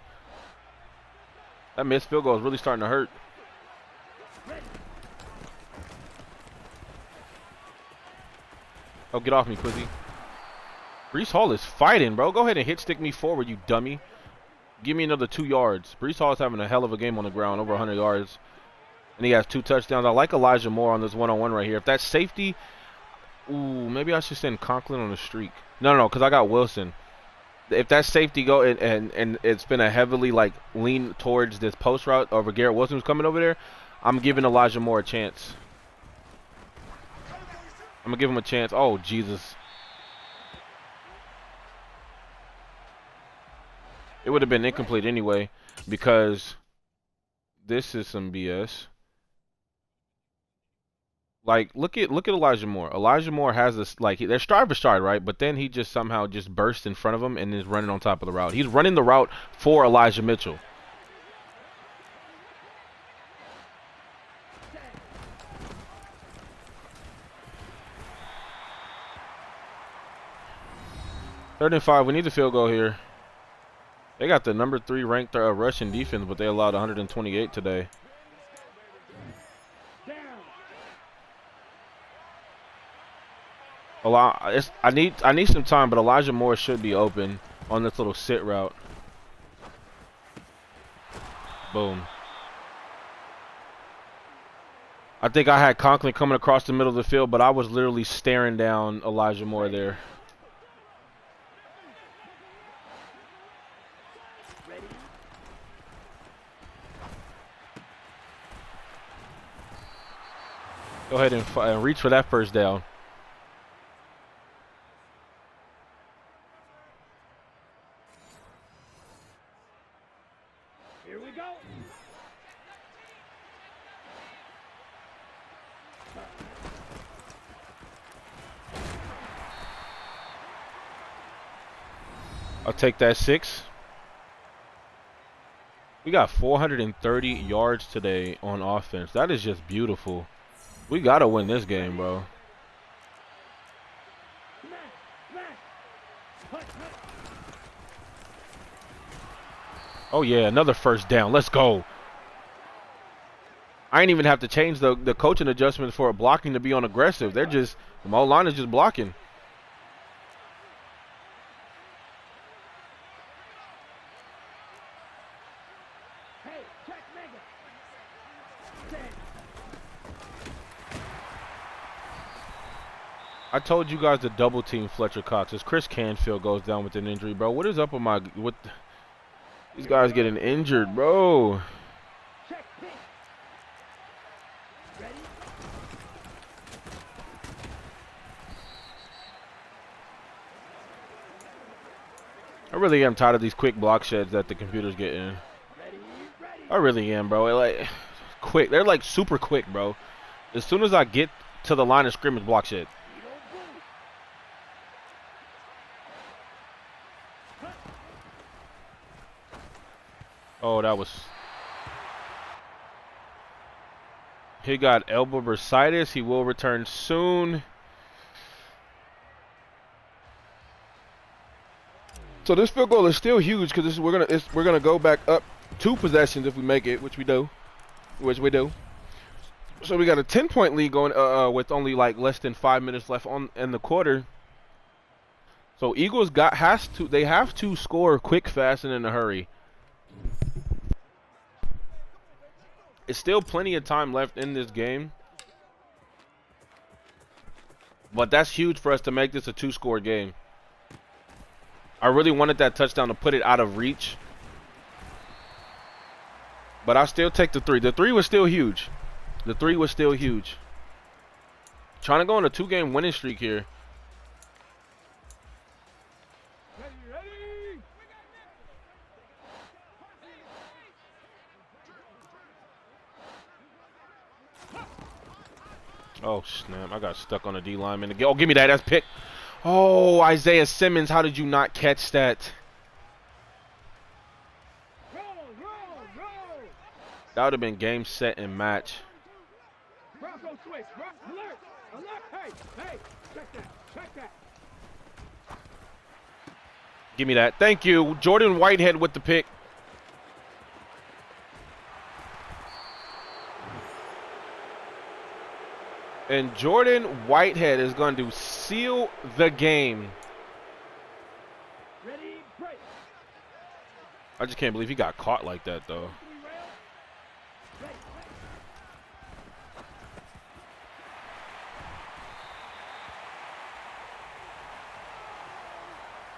That missed field goal is really starting to hurt. Oh, get off me, pussy. Breece Hall is fighting, bro. Go ahead and hit stick me forward, you dummy. Give me another 2 yards. Breece Hall is having a hell of a game on the ground, over 100 yards. And he has 2 touchdowns. I like Elijah Moore on this one-on-one right here. If that's safety, ooh, maybe I should send Conklin on the streak. No, because I got Wilson. If that safety go and it's been a heavily like lean towards this post route over Garrett Wilson who's coming over there, I'm giving Elijah Moore a chance. I'm gonna give him a chance. Oh Jesus! It would have been incomplete anyway because this is some BS. Like look at Elijah Moore. Elijah Moore has this like they're stride for stride, right? But then he just somehow just bursts in front of him and is running on top of the route. He's running the route for Elijah Mitchell. Third and 5. We need the field goal here. They got the number 3 ranked rushing defense, but they allowed 128 today. I need some time, but Elijah Moore should be open on this little sit route. Boom. I think I had Conklin coming across the middle of the field, but I was literally staring down Elijah Moore there. Go ahead and reach for that first down. Here we go. I'll take that 6. We got 430 yards today on offense. That is just beautiful. We gotta win this game, bro. Oh yeah, another first down. Let's go. I ain't even have to change the coaching adjustments for blocking to be on aggressive. They're just, the O-line is just blocking. I told you guys to double team Fletcher Cox as Chris Canfield goes down with an injury, bro. What is up with my these guys getting injured, bro? I really am tired of these quick block sheds that the computers get in. I really am, bro. Like quick, they're like super quick, bro. As soon as I get to the line of scrimmage, block shed. Oh, that was... He got elbow bursitis. He will return soon. So this field goal is still huge because we're gonna go back up 2 possessions if we make it, which we do. So we got a 10-point lead going with only like less than 5 minutes left in the quarter. So Eagles have to score quick, fast, and in a hurry. It's still plenty of time left in this game. But that's huge for us to make this a 2-score game. I really wanted that touchdown to put it out of reach. But I still take the 3. The 3 was still huge. The 3 was still huge. Trying to go on a 2-game winning streak here. Oh, snap. I got stuck on a D lineman again. Oh, give me that. That's pick. Oh, Isaiah Simmons. How did you not catch that? That would have been game, set, and match. Bronco switch. Alert. Alert. Hey. Hey. Check that. Check that. Give me that. Thank you. Jordan Whitehead with the pick. And Jordan Whitehead is going to seal the game. Ready. Break. I just can't believe he got caught like that, though.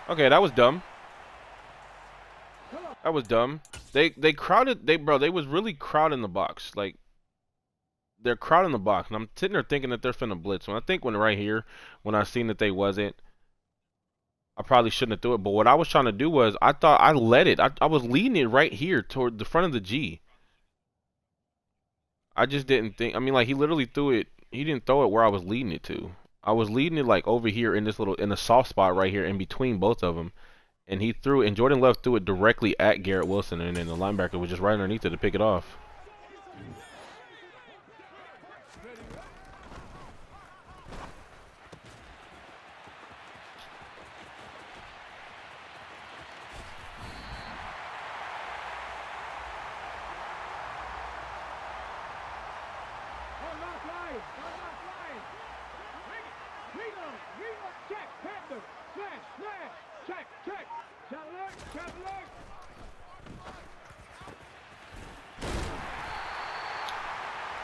Okay, that was dumb. That was dumb. They crowded. They was really crowding the box. Like, they're crowding the box, and I'm sitting there thinking that they're finna blitz. When I think right here, when I seen that they wasn't, I probably shouldn't have threw it. But what I was trying to do was, I thought I let it. I was leading it right here toward the front of the G. I just didn't think. I mean, like, he literally threw it. He didn't throw it where I was leading it to. I was leading it like over here in this little, in the soft spot right here in between both of them. And he threw it, and Jordan Love threw it directly at Garrett Wilson, and then the linebacker was just right underneath it to pick it off.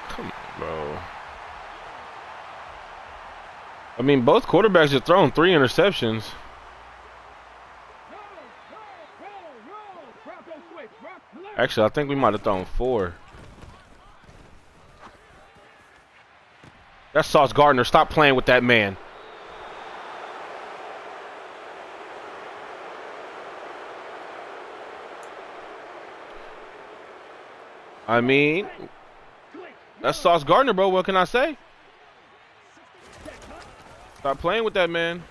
Come on, bro. I mean, both quarterbacks have thrown 3 interceptions. Actually, I think we might have thrown 4. That's Sauce Gardner. Stop playing with that man. I mean, that's Sauce Gardner, bro. What can I say? Stop playing with that man.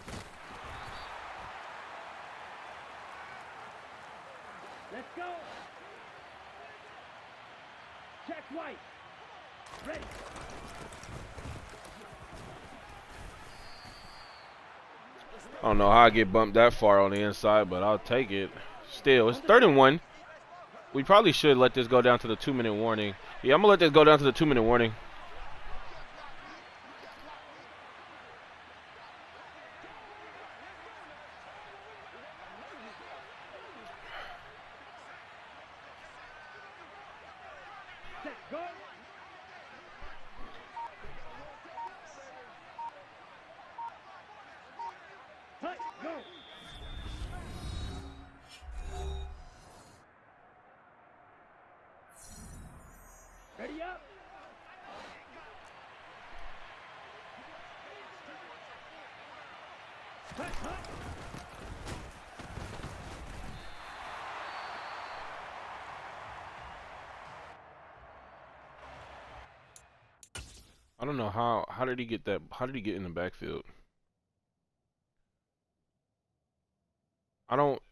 Let's go. Check White. Ready. I don't know how I get bumped that far on the inside, but I'll take it. Still, it's 3rd and 1. We probably should let this go down to the 2-minute warning. Yeah, I'm going to let this go down to the 2-minute warning. Go. Hut, go. Ready up. Hut, hut. I don't know how did he get that? How did he get in the backfield?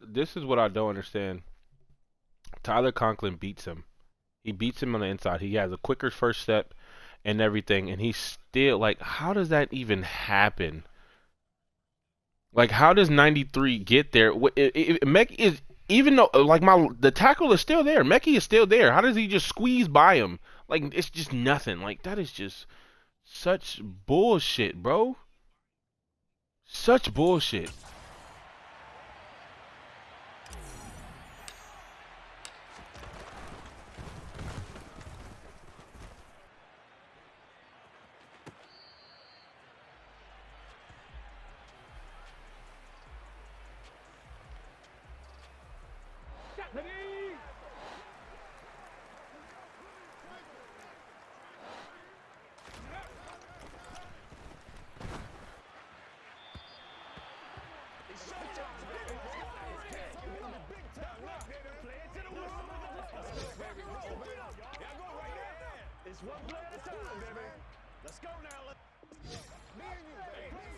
This is what I don't understand. Tyler Conklin beats him. He beats him on the inside. He has a quicker first step and everything, and he's still, like, how does that even happen? Like, how does 93 get there? Mekhi is, even though, like, the tackle is still there. Mekhi is still there. How does he just squeeze by him? Like, it's just nothing. Like, that is just such bullshit, bro. Such bullshit. It's one play at a time, baby. Let's go now.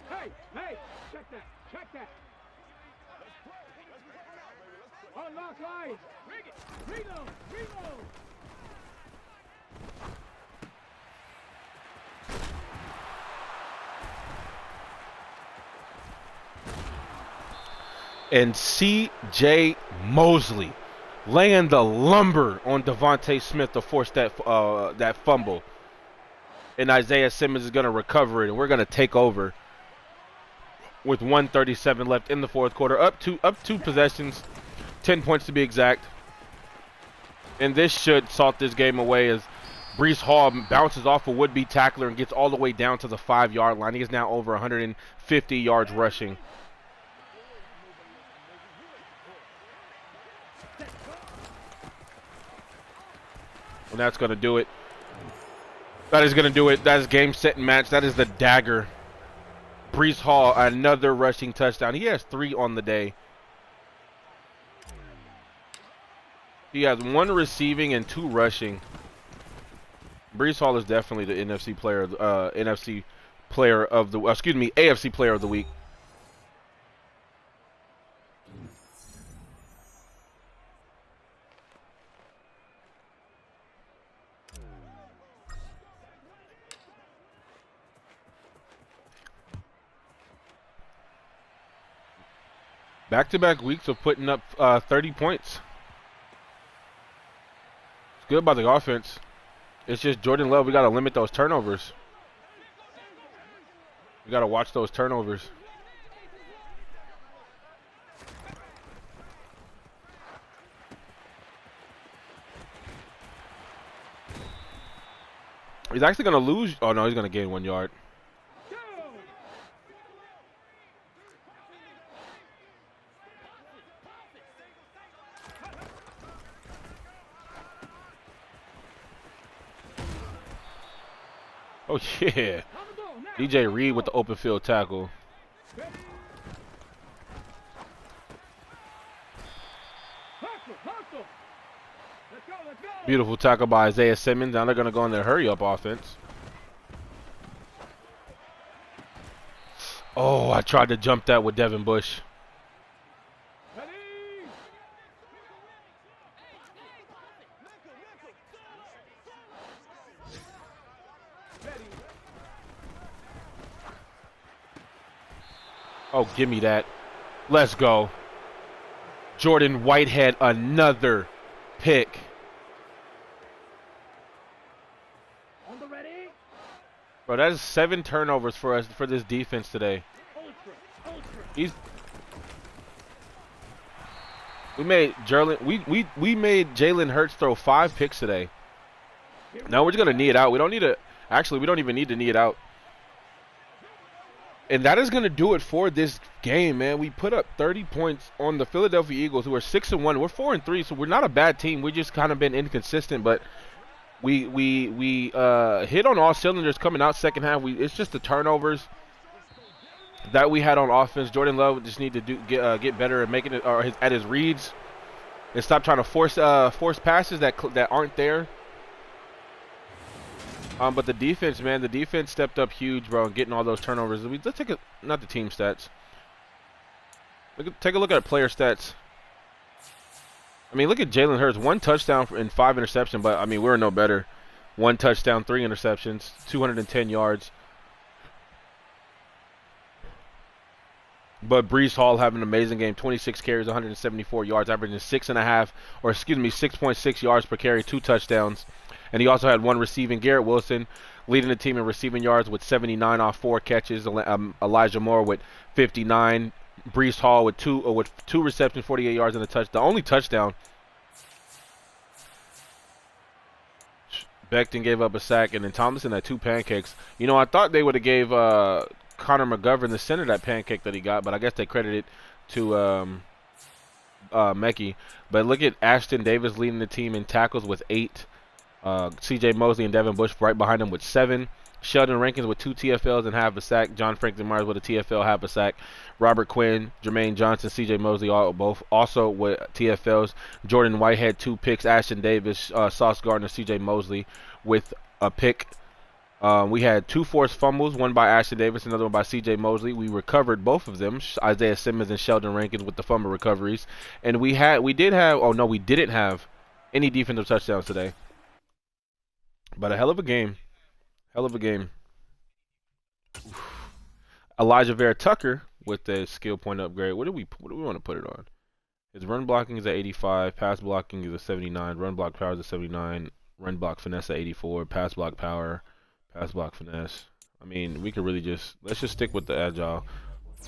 Hey, hey, check that, check that. Unlock lines. Reload, reload. And C.J. Mosley laying the lumber on Devontae Smith to force that fumble. And Isaiah Simmons is going to recover it, and we're going to take over with 1:37 left in the fourth quarter. Up two possessions, 10 points to be exact. And this should salt this game away as Breece Hall bounces off a would-be tackler and gets all the way down to the 5-yard line. He is now over 150 yards rushing. And that's going to do it. That is going to do it. That is game, set, and match. That is the dagger. Breece Hall, another rushing touchdown. He has 3 on the day. He has 1 receiving and 2 rushing. Breece Hall is definitely the AFC player of the week. Back-to-back weeks of putting up 30 points. It's good by the offense. It's just Jordan Love. We got to limit those turnovers. We got to watch those turnovers. He's actually going to lose. Oh, no, he's going to gain 1 yard. Oh, yeah. DJ Reed with the open field tackle. Beautiful tackle by Isaiah Simmons. Now they're going to go in their hurry-up offense. Oh, I tried to jump that with Devin Bush. Oh, give me that. Let's go. Jordan Whitehead, another pick. Bro, that is 7 turnovers for us for this defense today. We made Jalen Hurts throw 5 picks today. Now we're just gonna knee it out. We don't even need to knee it out. And that is going to do it for this game, man. We put up 30 points on the Philadelphia Eagles, who are 6-1. We're 4-3, so we're not a bad team. We've just kind of been inconsistent, but we hit on all cylinders coming out second half. It's just the turnovers that we had on offense. Jordan Love just need to get better at making it at his reads and stop trying to force passes that aren't there. But the defense, man, the defense stepped up huge, bro, and getting all those turnovers. Let's take not the team stats. Take a look at player stats. I mean, look at Jalen Hurts. 1 touchdown and 5 interceptions, but, I mean, we're no better. 1 touchdown, 3 interceptions, 210 yards. But Breece Hall having an amazing game. 26 carries, 174 yards, averaging 6.6 yards per carry, 2 touchdowns. And he also had 1 receiving. Garrett Wilson leading the team in receiving yards with 79 off 4 catches. Elijah Moore with 59. Breece Hall with two receptions, 48 yards and a touch. The only touchdown. Becton gave up a sack, and then Thomason had 2 pancakes. You know, I thought they would have gave Connor McGovern, the center, that pancake that he got, but I guess they credited it to Mekhi. But look at Ashton Davis leading the team in tackles with 8. C.J. Mosley and Devin Bush right behind him with 7. Sheldon Rankins with 2 TFLs and half a sack. John Franklin Myers with a TFL, half a sack. Robert Quinn, Jermaine Johnson, C.J. Mosley both also with TFLs. Jordan Whitehead 2 picks. Ashton Davis, Sauce Gardner, C.J. Mosley with a pick. We had 2 forced fumbles, one by Ashton Davis, another one by C.J. Mosley. We recovered both of them, Isaiah Simmons and Sheldon Rankins with the fumble recoveries. And we didn't have any defensive touchdowns today. But a hell of a game. Hell of a game. Elijah Vera Tucker with the skill point upgrade. What do we want to put it on? His run blocking is at 85, pass blocking is at 79, run block power is at 79, run block finesse at 84, pass block power, pass block finesse. I mean, we could really let's just stick with the agile.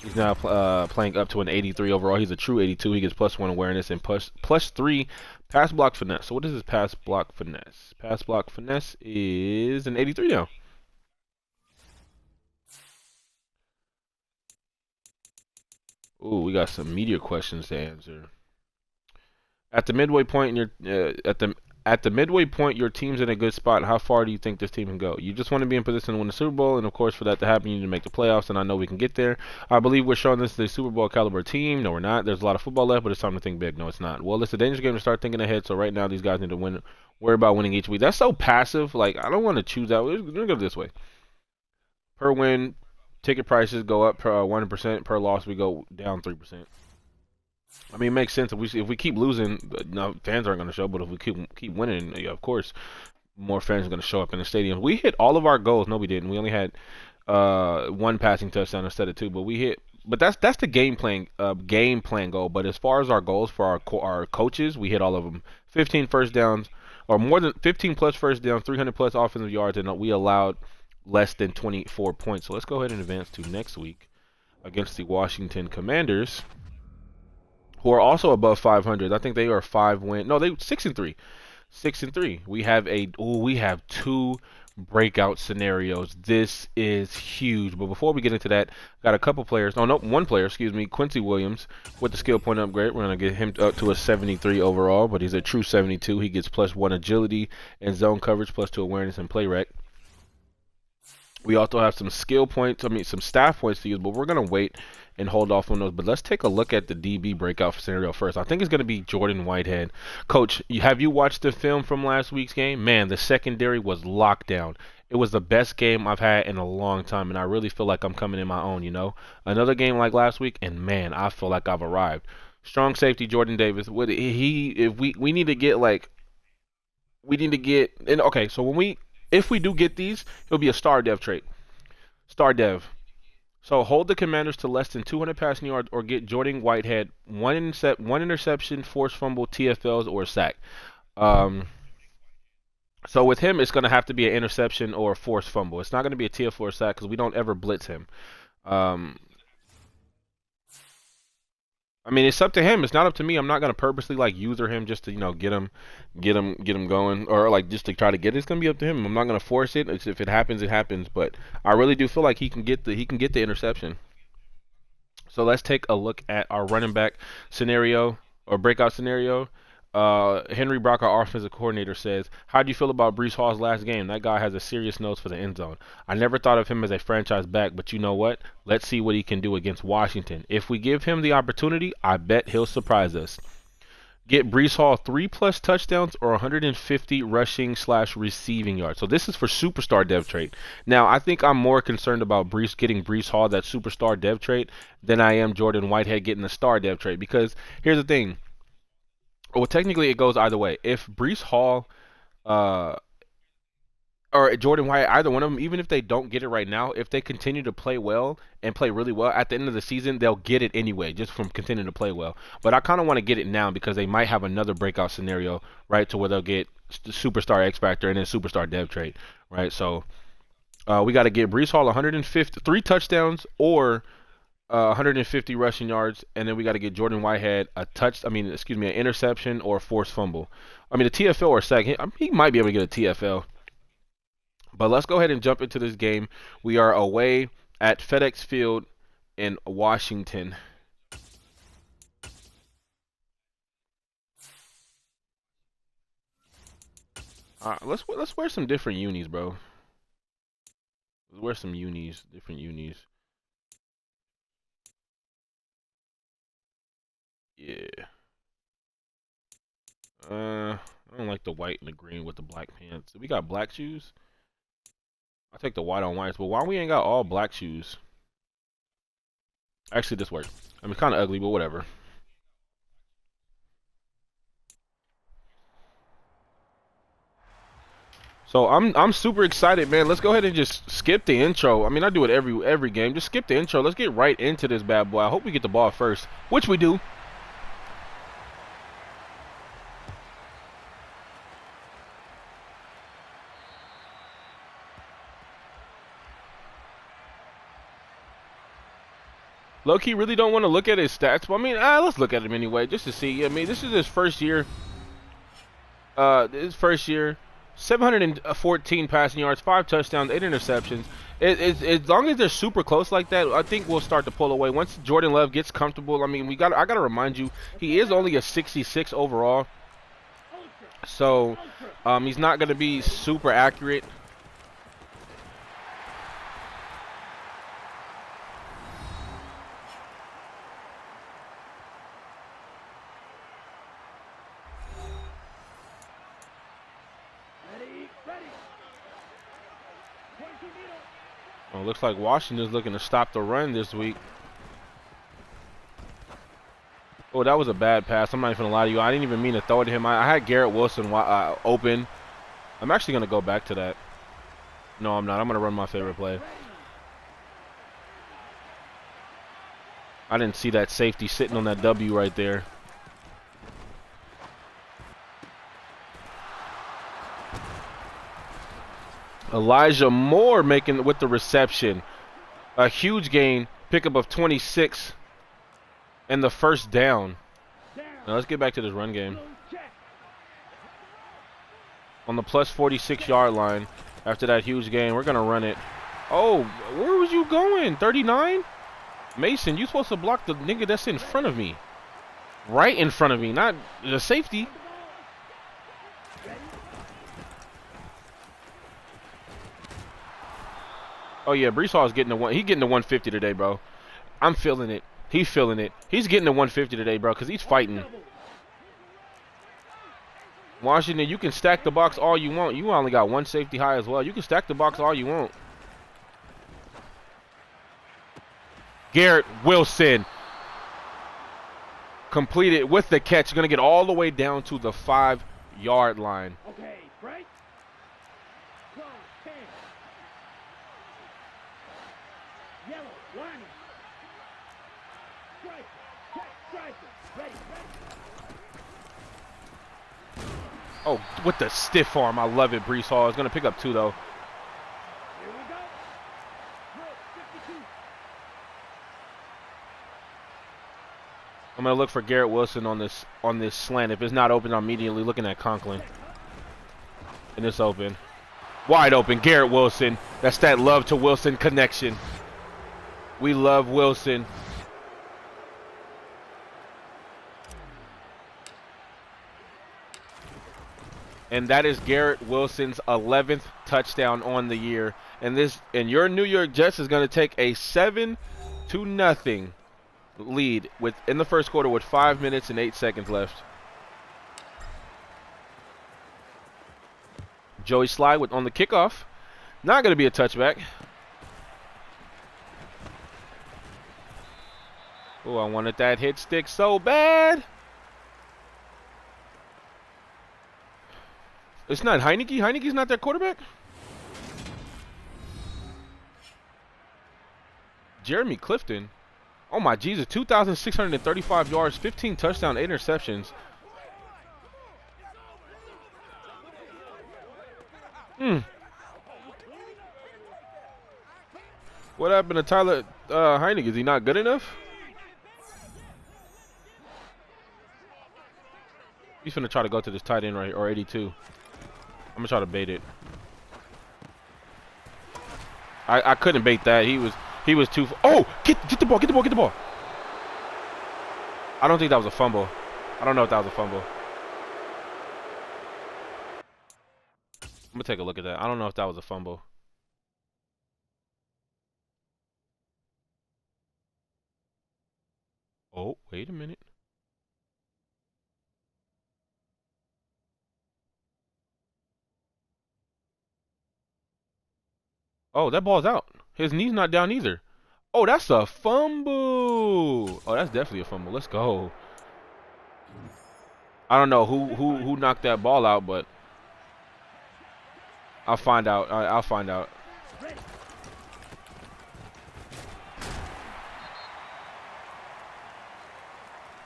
He's now playing up to an 83 overall. He's a true 82. He gets +1 awareness and +3 pass block finesse. So what is his pass block finesse? Pass block finesse is an 83 now. Ooh, we got some media questions to answer. At the midway point in your at the midway point, your team's in a good spot. How far do you think this team can go? You just want to be in position to win the Super Bowl, and of course, for that to happen, you need to make the playoffs. And I know we can get there. I believe we're showing this is a Super Bowl caliber team. No, we're not. There's a lot of football left, but it's time to think big. No, it's not. Well, it's a dangerous game to start thinking ahead. So right now, these guys need to win. Worry about winning each week. That's so passive. Like I don't want to choose that. We're gonna go this way. Per win, ticket prices go up per 1%. Per loss, we go down 3%. I mean, it makes sense if we keep losing, no fans aren't going to show. But if we keep winning, yeah, of course, more fans are going to show up in the stadium. We hit all of our goals. No, we didn't. We only had one passing touchdown instead of two. But we hit. But that's the game plan goal. But as far as our goals for our coaches, we hit all of them. 15 first downs, or more than 15 plus first downs, 300 plus offensive yards, and we allowed less than 24 points. So let's go ahead and advance to next week against the Washington Commanders, who are also above 500. I think they are 5-win. No, they 6-3. 6-3. We have two breakout scenarios. This is huge. But before we get into that, got a couple players. Oh no, one player, excuse me, Quincy Williams with the skill point upgrade. We're gonna get him up to a 73 overall, but he's a true 72. He gets +1 agility and zone coverage, +2 awareness and play rec. We also have some skill points, some staff points to use, but we're going to wait and hold off on those. But let's take a look at the DB breakout scenario first. I think it's going to be Jordan Whitehead. Coach, have you watched the film from last week's game? Man, the secondary was locked down. It was the best game I've had in a long time, and I really feel like I'm coming in my own, you know? Another game like last week, and man, I feel like I've arrived. Strong safety, Jordan Davis. We need to get, okay, so if we do get these, it'll be a star dev trait. Star dev. So hold the Commanders to less than 200 passing yards or get Jordan Whitehead one interception, forced fumble, TFLs, or a sack. So with him, it's going to have to be an interception or a forced fumble. It's not going to be a TFL or a sack because we don't ever blitz him. I mean, it's up to him. It's not up to me. I'm not gonna purposely user him just to get him going, or just to try to get it. It's gonna be up to him. I'm not gonna force it. If it happens, it happens. But I really do feel like he can get the interception. So let's take a look at our running back scenario or breakout scenario. Henry Brock, our offensive coordinator, says, how do you feel about Breece Hall's last game? That guy has a serious nose for the end zone. I never thought of him as a franchise back, but you know what? Let's see what he can do against Washington. If we give him the opportunity, I bet he'll surprise us. Get Breece Hall 3+ touchdowns or 150 rushing/receiving yards. So this is for superstar dev trait. Now, I think I'm more concerned about getting Breece Hall, that superstar dev trait, than I am Jordan Whitehead getting the star dev trait. Because here's the thing. Well, technically, it goes either way. If Breece Hall or Jordan White, either one of them, even if they don't get it right now, if they continue to play well and play really well, at the end of the season, they'll get it anyway, just from continuing to play well. But I kind of want to get it now because they might have another breakout scenario, right, to where they'll get superstar X Factor and then superstar dev trait, right? So we got to get Breece Hall 3 touchdowns or 150 rushing yards, and then we got to get Jordan Whitehead an interception or a forced fumble. I mean, a TFL or a sack. He might be able to get a TFL. But let's go ahead and jump into this game. We are away at FedEx Field in Washington. Let's wear some different unis, bro. Let's wear some different unis. Yeah. I don't like the white and the green with the black pants. We got black shoes. I'll take the white on whites, but why we ain't got all black shoes? Actually, this works. I mean, kind of ugly, but whatever. So I'm super excited, man. Let's go ahead and just skip the intro. I mean, I do it every game. Just skip the intro. Let's get right into this bad boy. I hope we get the ball first, which we do. Low-key really don't want to look at his stats, but I mean, let's look at him anyway, just to see. I mean, this is his first year. 714 passing yards, 5 touchdowns, 8 interceptions. As long as they're super close like that, I think we'll start to pull away. Once Jordan Love gets comfortable, I mean, I gotta remind you, he is only a 66 overall, so he's not gonna be super accurate. Well, looks like Washington's looking to stop the run this week. Oh, that was a bad pass. I'm not even gonna lie to you. I didn't even mean to throw it to him. I had Garrett Wilson open. I'm actually gonna go back to that. No, I'm not. I'm gonna run my favorite play. I didn't see that safety sitting on that W right there. Elijah Moore making with the reception. A huge gain, pickup of 26 and the first down. Now let's get back to this run game. On the plus 46-yard line, after that huge gain, we're going to run it. Oh, where was you going? 39? Mason, you supposed to block the nigga that's in front of me. Right in front of me, not the safety. Oh yeah, Breece Hall is getting the one. He's getting the 150 today, bro. I'm feeling it. He's feeling it. He's getting the 150 today, bro, because he's fighting. Washington, you can stack the box all you want. You only got one safety high as well. You can stack the box all you want. Garrett Wilson completed with the catch. Going to get all the way down to the 5-yard line. Okay, break. Close, 10. Yellow, lining. Strike, check, strike, ready, ready. Oh, with the stiff arm. I love it, Breece Hall. Is going to pick up 2, though. Here we go. Good, 52. I'm going to look for Garrett Wilson on this slant. If it's not open, I'm immediately looking at Conklin. And it's open. Wide open, Garrett Wilson. That's that Love to Wilson connection. We love Wilson. And that is Garrett Wilson's 11th touchdown on the year. And your New York Jets is going to take a 7-0 lead in the first quarter with 5 minutes and 8 seconds left. Joey Slye on the kickoff. Not going to be a touchback. Oh, I wanted that hit stick so bad. It's not Heineke. Heineke's not their quarterback. Jeremy Clifton. Oh my Jesus, 2,635 yards, 15 touchdowns, 8 interceptions. What happened to Tyler Heineke? Is he not good enough? He's finna try to go to this tight end right here, or 82. I'm gonna try to bait it. I couldn't bait that. He was too. Oh, get the ball, get the ball, get the ball. I don't think that was a fumble. I don't know if that was a fumble. I'm gonna take a look at that. I don't know if that was a fumble. Oh, wait a minute. Oh, that ball's out. His knee's not down either. Oh, that's a fumble. Oh, that's definitely a fumble. Let's go. I don't know who knocked that ball out, but I'll find out. I'll find out.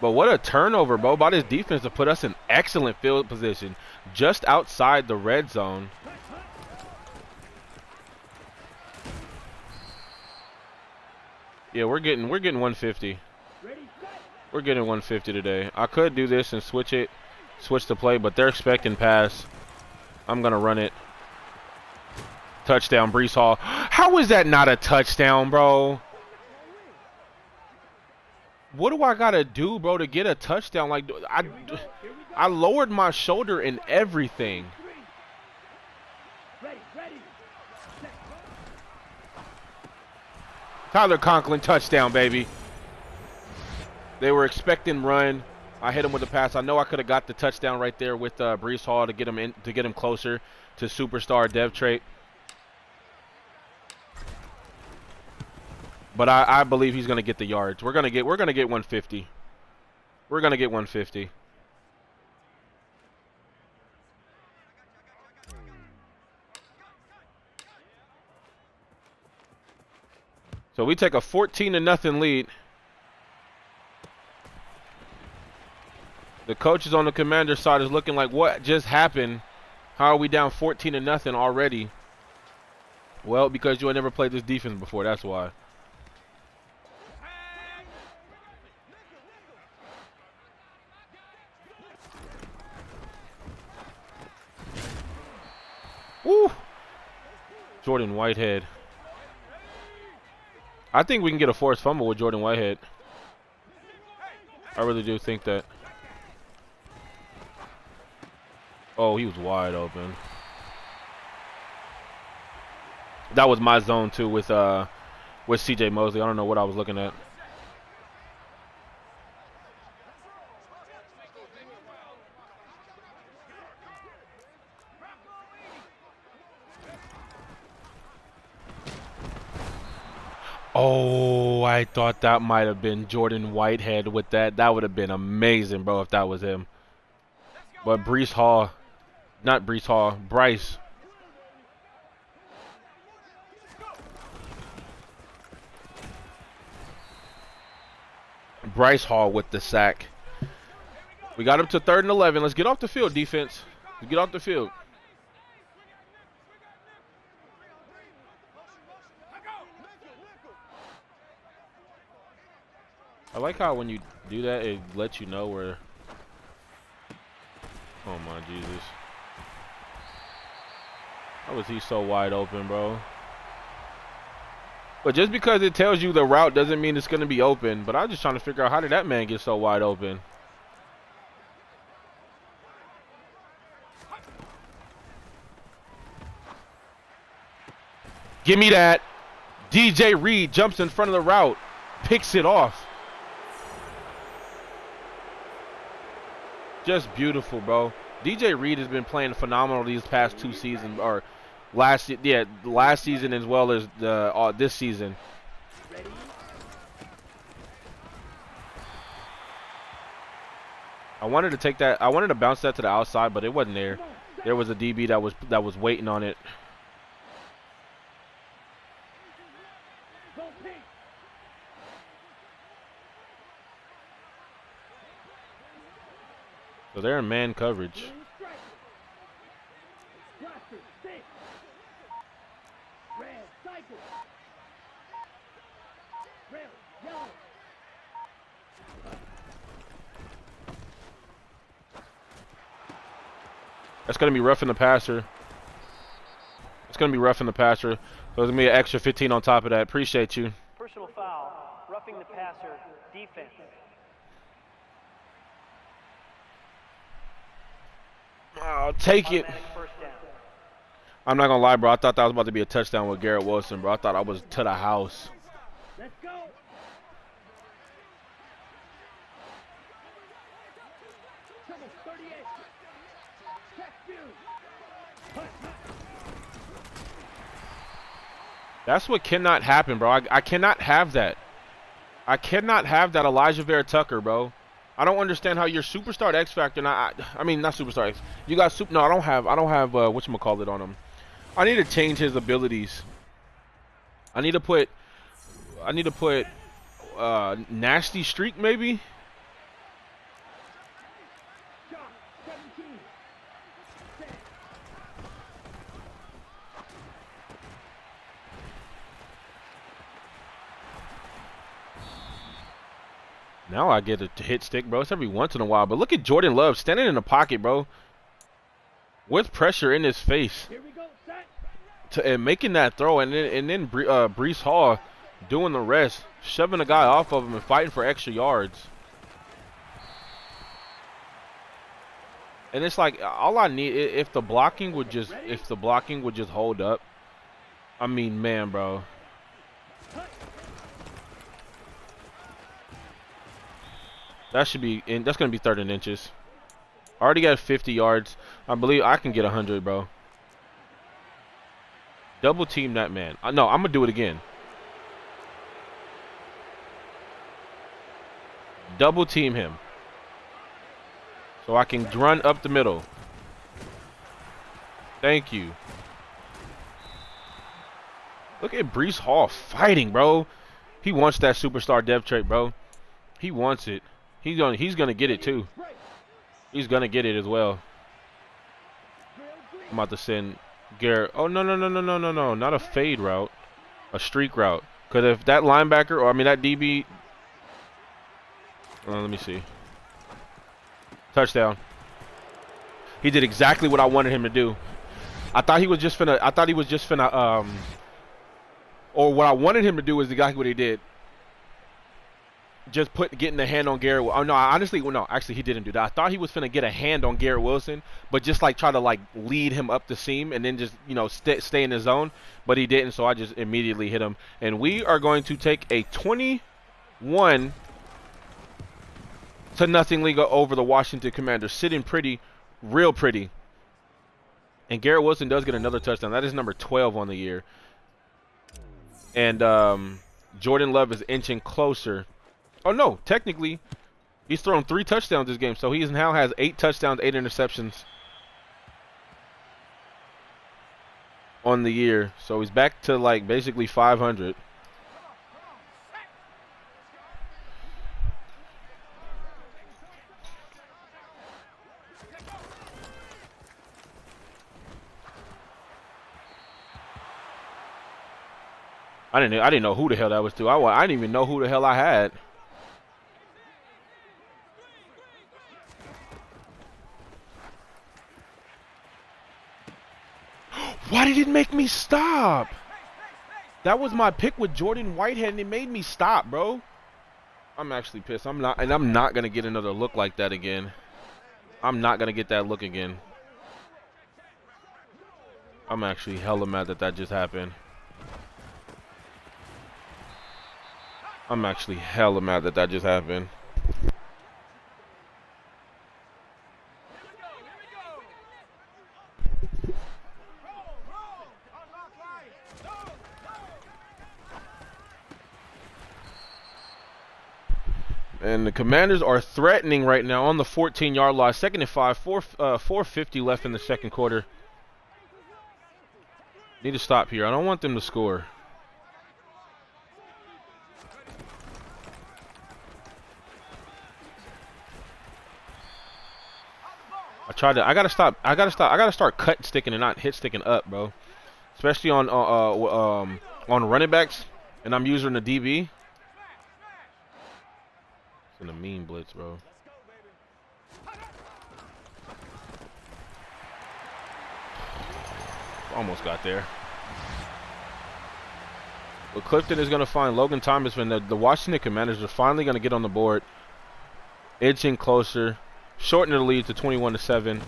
But what a turnover, bro, by this defense to put us in excellent field position just outside the red zone. Yeah, we're getting 150. We're getting 150 today. I could do this and switch the play, but they're expecting pass. I'm gonna run it. Touchdown, Breece Hall. How is that not a touchdown, bro? What do I gotta do, bro, to get a touchdown? Like, I lowered my shoulder and everything. Tyler Conklin, touchdown, baby. They were expecting run. I hit him with a pass. I know I could have got the touchdown right there with Breece Hall to get him closer to superstar dev trait. But I believe he's gonna get the yards. We're gonna get 150. We're gonna get 150. So we take a 14-0 lead. The coaches on the Commander side is looking like, what just happened? How are we down 14-0 already? Well, because you had never played this defense before, that's why. Woo! Jordan Whitehead. I think we can get a forced fumble with Jordan Whitehead. I really do think that. Oh, he was wide open. That was my zone too with CJ Mosley. I don't know what I was looking at. Oh, I thought that might have been Jordan Whitehead with that. That would have been amazing, bro, if that was him. But Breece Hall, not Breece Hall, Bryce. Bryce Hall with the sack. We got up to 3rd and 11. Let's get off the field, defense. Let's get off the field. I like how when you do that, it lets you know where. Oh my Jesus. How was he so wide open, bro? But just because it tells you the route doesn't mean it's going to be open. But I'm just trying to figure out, how did that man get so wide open? Give me that. DJ Reed jumps in front of the route, picks it off. Just beautiful, bro. DJ Reed has been playing phenomenal these past 2 seasons, or last season as well as this season. I wanted to bounce that to the outside, but it wasn't there. There was a DB that was waiting on it. So they're in man coverage. That's going to be roughing the passer. It's going to be roughing the passer. So there's going to be an extra 15 on top of that. Appreciate you. Personal foul, roughing the passer, defense. I'll take it. I'm not going to lie, bro. I thought that was about to be a touchdown with Garrett Wilson, bro. I thought I was to the house. Let's go. Trouble 38. Check view. That's what cannot happen, bro. I cannot have that. I cannot have that Elijah Vera Tucker, bro. I don't understand how your superstar X Factor, and I mean not superstar X. You got no, I don't have whatchamacallit on him. I need to change his abilities. I need to put nasty streak maybe. Shot. 17. Set. Now I get a hit stick, bro. It's every once in a while. But look at Jordan Love standing in the pocket, bro, with pressure in his face, Here we go. Set. and making that throw, and then Breece Hall doing the rest, shoving the guy off of him and fighting for extra yards. And it's like all I need, if the blocking would just hold up. I mean, man, bro. That should be in. That's gonna be 3rd and inches. I already got 50 yards. I believe I can get 100, bro. Double team that man. No, I'm gonna do it again. Double team him, so I can run up the middle. Thank you. Look at Breece Hall fighting, bro. He wants that superstar depth trait, bro. He wants it. He's gonna get it too. He's gonna get it as well. I'm about to send Garrett. Oh no, not a fade route, a streak route. Cause if that linebacker, or I mean that DB, let me see. Touchdown. He did exactly what I wanted him to do. I thought he was just finna. Or what I wanted him to do is exactly what he did. Just getting the hand on Garrett. Oh no, honestly, well, no, actually he didn't do that. I thought he was finna get a hand on Garrett Wilson, but just like try to like lead him up the seam and then just stay in his zone. But he didn't, so I just immediately hit him. And we are going to take a 21-0 lead over the Washington Commanders, sitting pretty, real pretty. And Garrett Wilson does get another touchdown. That is number 12 on the year. And Jordan Love is inching closer. Oh, no. Technically, he's thrown 3 touchdowns this game. So he now has 8 touchdowns, 8 interceptions on the year. So he's back to, like, basically 500. I didn't know who the hell that was to. I didn't even know who the hell I had. Why did it make me stop? That was my pick with Jordan Whitehead, and it made me stop, bro. I'm actually pissed. I'm not gonna get another look like that again. I'm not gonna get that look again. I'm actually hella mad that just happened. I'm actually hella mad that just happened. And the Commanders are threatening right now on the 14-yard line. 2nd and 5, 4:50 left in the second quarter. Need to stop here. I don't want them to score. I gotta start cut sticking and not hit sticking up, bro. Especially on running backs, and I'm using the DB. It's in a mean blitz, bro. Almost got there. But Clifton is gonna find Logan Thomas, and the Washington Commanders are finally gonna get on the board, inching closer. Shorten the lead to 21-7.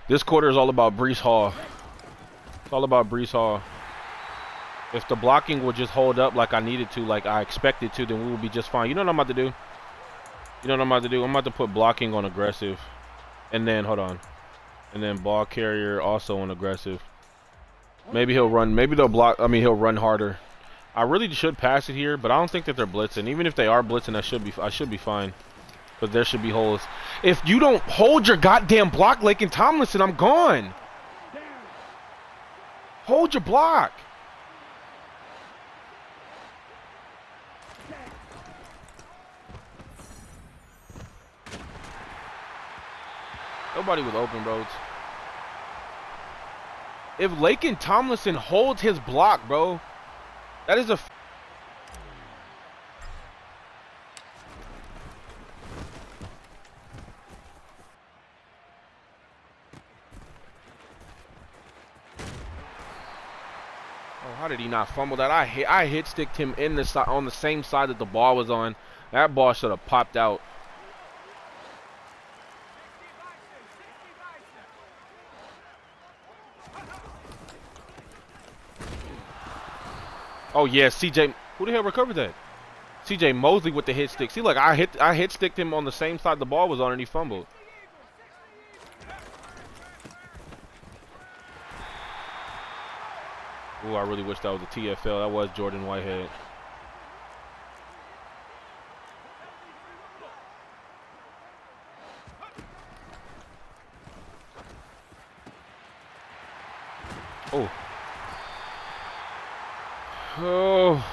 This quarter is all about Breece Hall. It's all about Breece Hall. If the blocking would just hold up like I needed to, like I expected to, then we would be just fine. You know what I'm about to do? You know what I'm about to do? I'm about to put blocking on aggressive. And then, hold on. And then ball carrier also on aggressive. Maybe he'll run. Maybe they'll block. I mean, he'll run harder. I really should pass it here, but I don't think that they're blitzing. Even if they are blitzing, I should be fine. But there should be holes. If you don't hold your goddamn block, Laken Tomlinson, I'm gone. Hold your block. Nobody was open, bro. If Laken Tomlinson holds his block, bro, that is a... Oh, how did he not fumble that? I hit sticked him in the side, on the same side that the ball was on. That ball should have popped out. Oh yeah, CJ. Who the hell recovered that? CJ Mosley with the hit stick. See, look, I hit sticked him on the same side the ball was on, and he fumbled. Ooh, I really wish that was a TFL. That was Jordan Whitehead. Oh. Oh.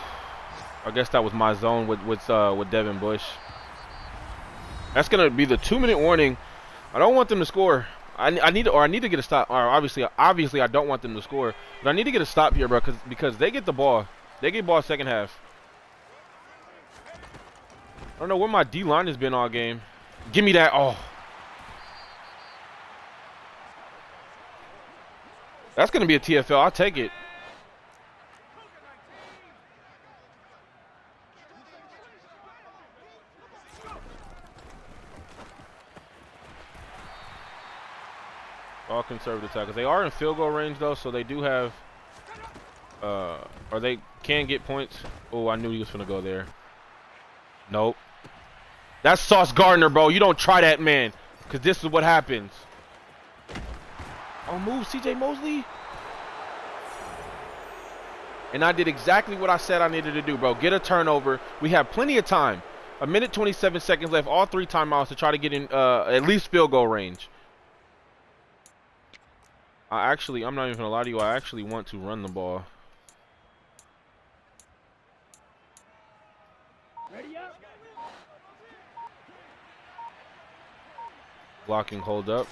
I guess that was my zone with Devin Bush. That's gonna be the 2-minute warning. I don't want them to score. I need to get a stop. Or obviously I don't want them to score, but I need to get a stop here, bro, because they get the ball. They get ball second half. I don't know where my D line has been all game. Give me that. Oh, that's gonna be a TFL. I'll take it. All conservative tackles. They are in field goal range though, so they do have or they can get points. Oh, I knew he was gonna go there. Nope. That's Sauce Gardner, bro. You don't try that, man, because this is what happens. Oh, move, CJ Mosley. And I did exactly what I said I needed to do, bro. Get a turnover. We have plenty of time. 1 minute 27 seconds left. All 3 timeouts to try to get in at least field goal range. I'm not even gonna lie to you. I actually want to run the ball. Ready up. Blocking, hold up.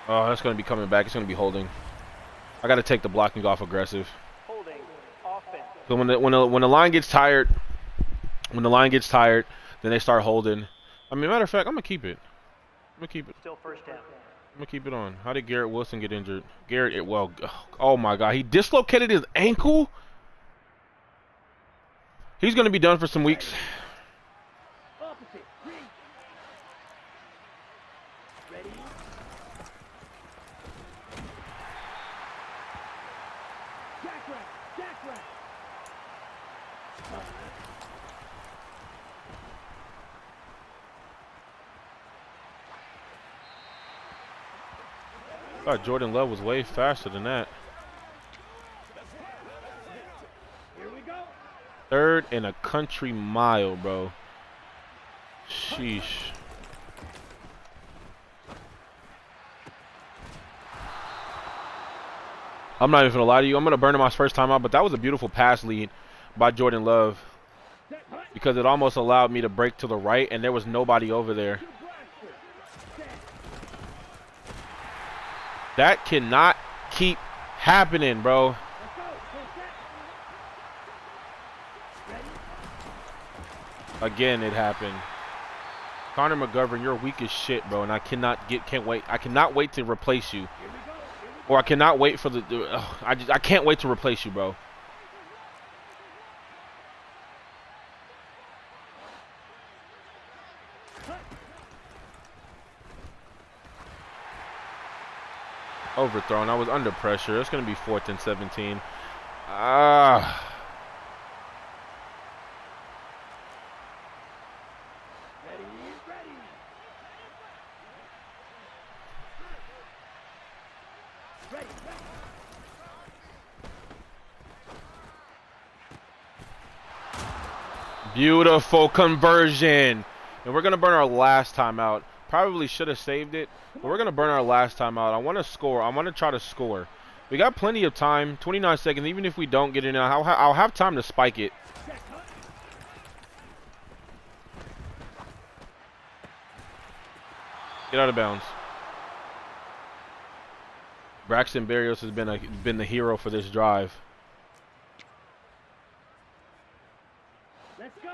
Oh, that's gonna be coming back. It's gonna be holding. I gotta take the blocking off aggressive. Holding. Offense. So when the line gets tired, then they start holding. I mean, matter of fact, I'm gonna keep it. I'm gonna keep it. Still first down. I'm gonna keep it on. How did Garrett Wilson get injured? Oh my God, he dislocated his ankle. He's gonna be done for some weeks. Opposite. Ready. Jackrack. I thought Jordan Love was way faster than that. Here we go. 3rd and a country mile, bro. Sheesh. I'm not even gonna lie to you. I'm gonna burn him my first time out, but that was a beautiful pass lead by Jordan Love because it almost allowed me to break to the right, and there was nobody over there. That cannot keep happening, bro. Again, it happened. Connor McGovern, you're weak as shit, bro, and I cannot wait to replace you. Or I cannot wait for the I can't wait to replace you, bro. Overthrown. I was under pressure. It's going to be 4th and 17. Ah. Ready, ready. Ready, ready. Beautiful conversion. And we're going to burn our last timeout. Probably should have saved it, but we're going to burn our last timeout. I want to score. I want to try to score. We got plenty of time, 29 seconds. Even if we don't get it in, I'll have time to spike it. Get out of bounds. Braxton Berrios has been the hero for this drive. Let's go.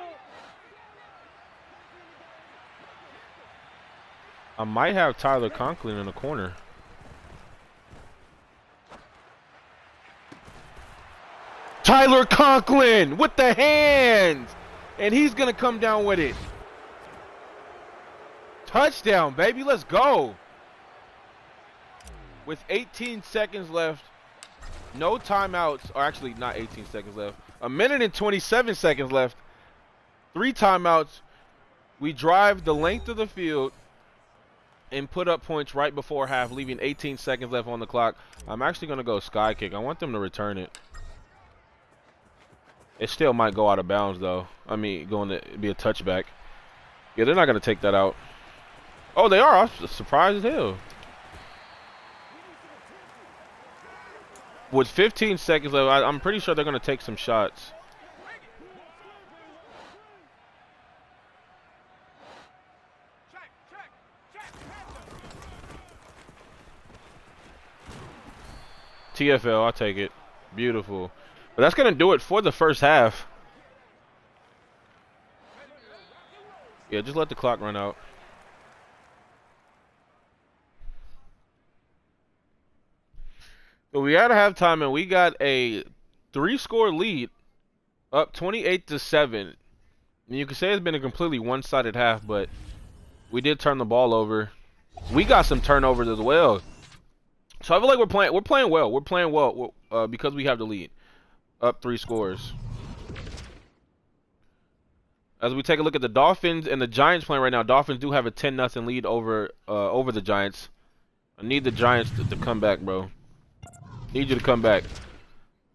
I might have Tyler Conklin in the corner. Tyler Conklin with the hands! And he's going to come down with it. Touchdown, baby. Let's go. With 18 seconds left, no timeouts, or actually not 18 seconds left, 1 minute and 27 seconds left, 3 timeouts. We drive the length of the field and put up points right before half, leaving 18 seconds left on the clock. I'm actually going to go sky kick. I want them to return it. It still might go out of bounds, though. I mean, going to be a touchback. Yeah, they're not going to take that out. Oh, they are. I was surprised as hell. With 15 seconds left, I'm pretty sure they're going to take some shots. TFL, I'll take it. Beautiful. But that's going to do it for the first half. Yeah, just let the clock run out. So we had to have time, and we got a 3-score lead, up 28-7. And you can say it's been a completely one-sided half, but we did turn the ball over. We got some turnovers as well. So I feel like we're playing well. We're playing well because we have the lead, up 3 scores. As we take a look at the Dolphins and the Giants playing right now, Dolphins do have a 10-0 lead over the Giants. I need the Giants to come back, bro. Need you to come back.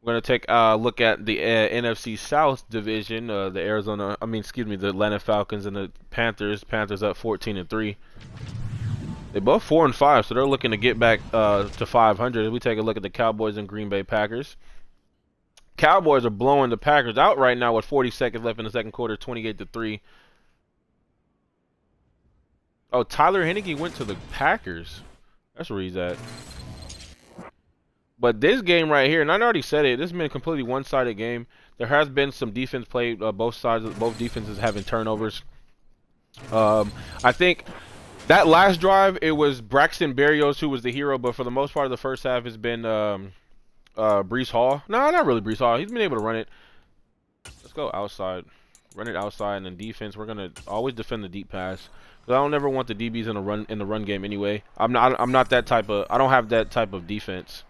We're gonna take a look at the NFC South division. The Atlanta Falcons and the Panthers. Panthers up 14-3. They're both 4-5, so they're looking to get back to 500. We take a look at the Cowboys and Green Bay Packers. Cowboys are blowing the Packers out right now with 40 seconds left in the second quarter, 28-3. Oh, Tyler Heineke went to the Packers. That's where he's at. But this game right here, and I already said it, this has been a completely one-sided game. There has been some defense played, both defenses having turnovers. I think that last drive, it was Braxton Berrios who was the hero, but for the most part of the first half, it's been Breece Hall. No, not really Breece Hall. He's been able to run it. Let's go outside. Run it outside, and then defense, we're gonna always defend the deep pass. Because I don't ever want the DBs in the run game anyway. I'm not that type of. I don't have that type of defense.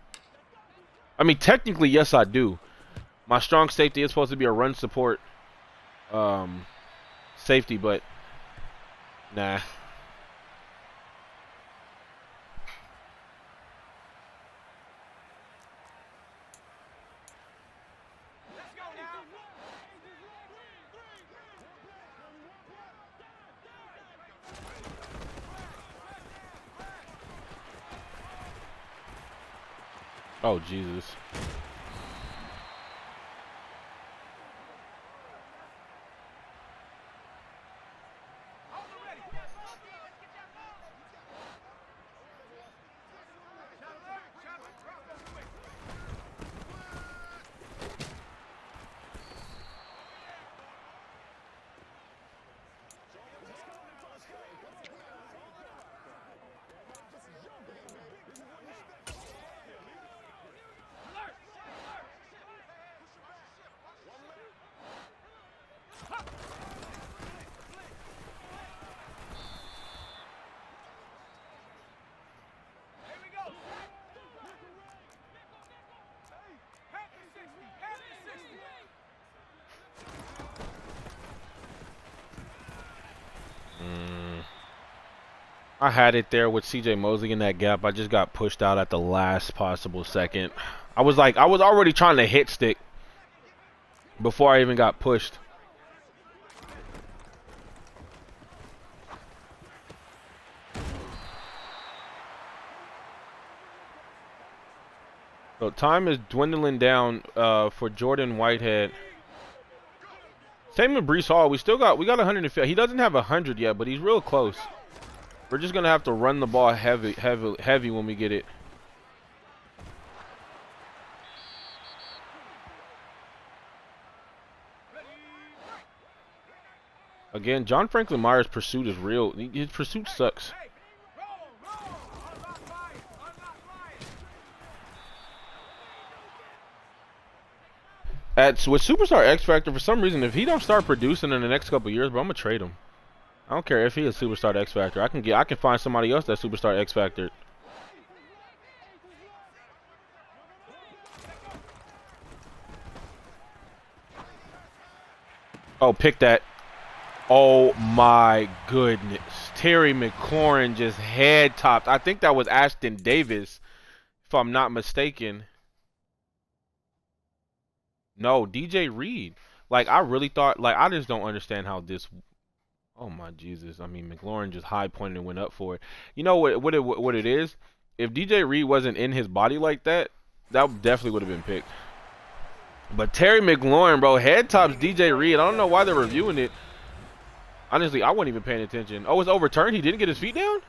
I mean, technically, yes, I do. My strong safety is supposed to be a run support safety, but nah. Oh, Jesus. I had it there with CJ Mosley in that gap. I just got pushed out at the last possible second. I was already trying to hit stick before I even got pushed. So time is dwindling down for Jordan Whitehead. Same with Breece Hall. We got 150. He doesn't have 100 yet, but he's real close. We're just gonna have to run the ball heavy when we get it. Again, John Franklin Myers' pursuit is real. His pursuit sucks. With Superstar X Factor, for some reason, if he don't start producing in the next couple of years, bro, I'm gonna trade him. I don't care if he is Superstar X Factor. I can find somebody else that's Superstar X Factor. Oh, pick that. Oh my goodness. Terry McLaurin just head topped. I think that was Ashton Davis, if I'm not mistaken. No, DJ Reed. Like, I really thought, like, I just don't understand how this. Oh my Jesus. I mean, McLaurin just high pointed and went up for it. You know what it is? If DJ Reed wasn't in his body like that, that definitely would have been picked. But Terry McLaurin, bro, head tops DJ Reed. I don't know why they're reviewing it. Honestly, I wasn't even paying attention. Oh, it's overturned? He didn't get his feet down?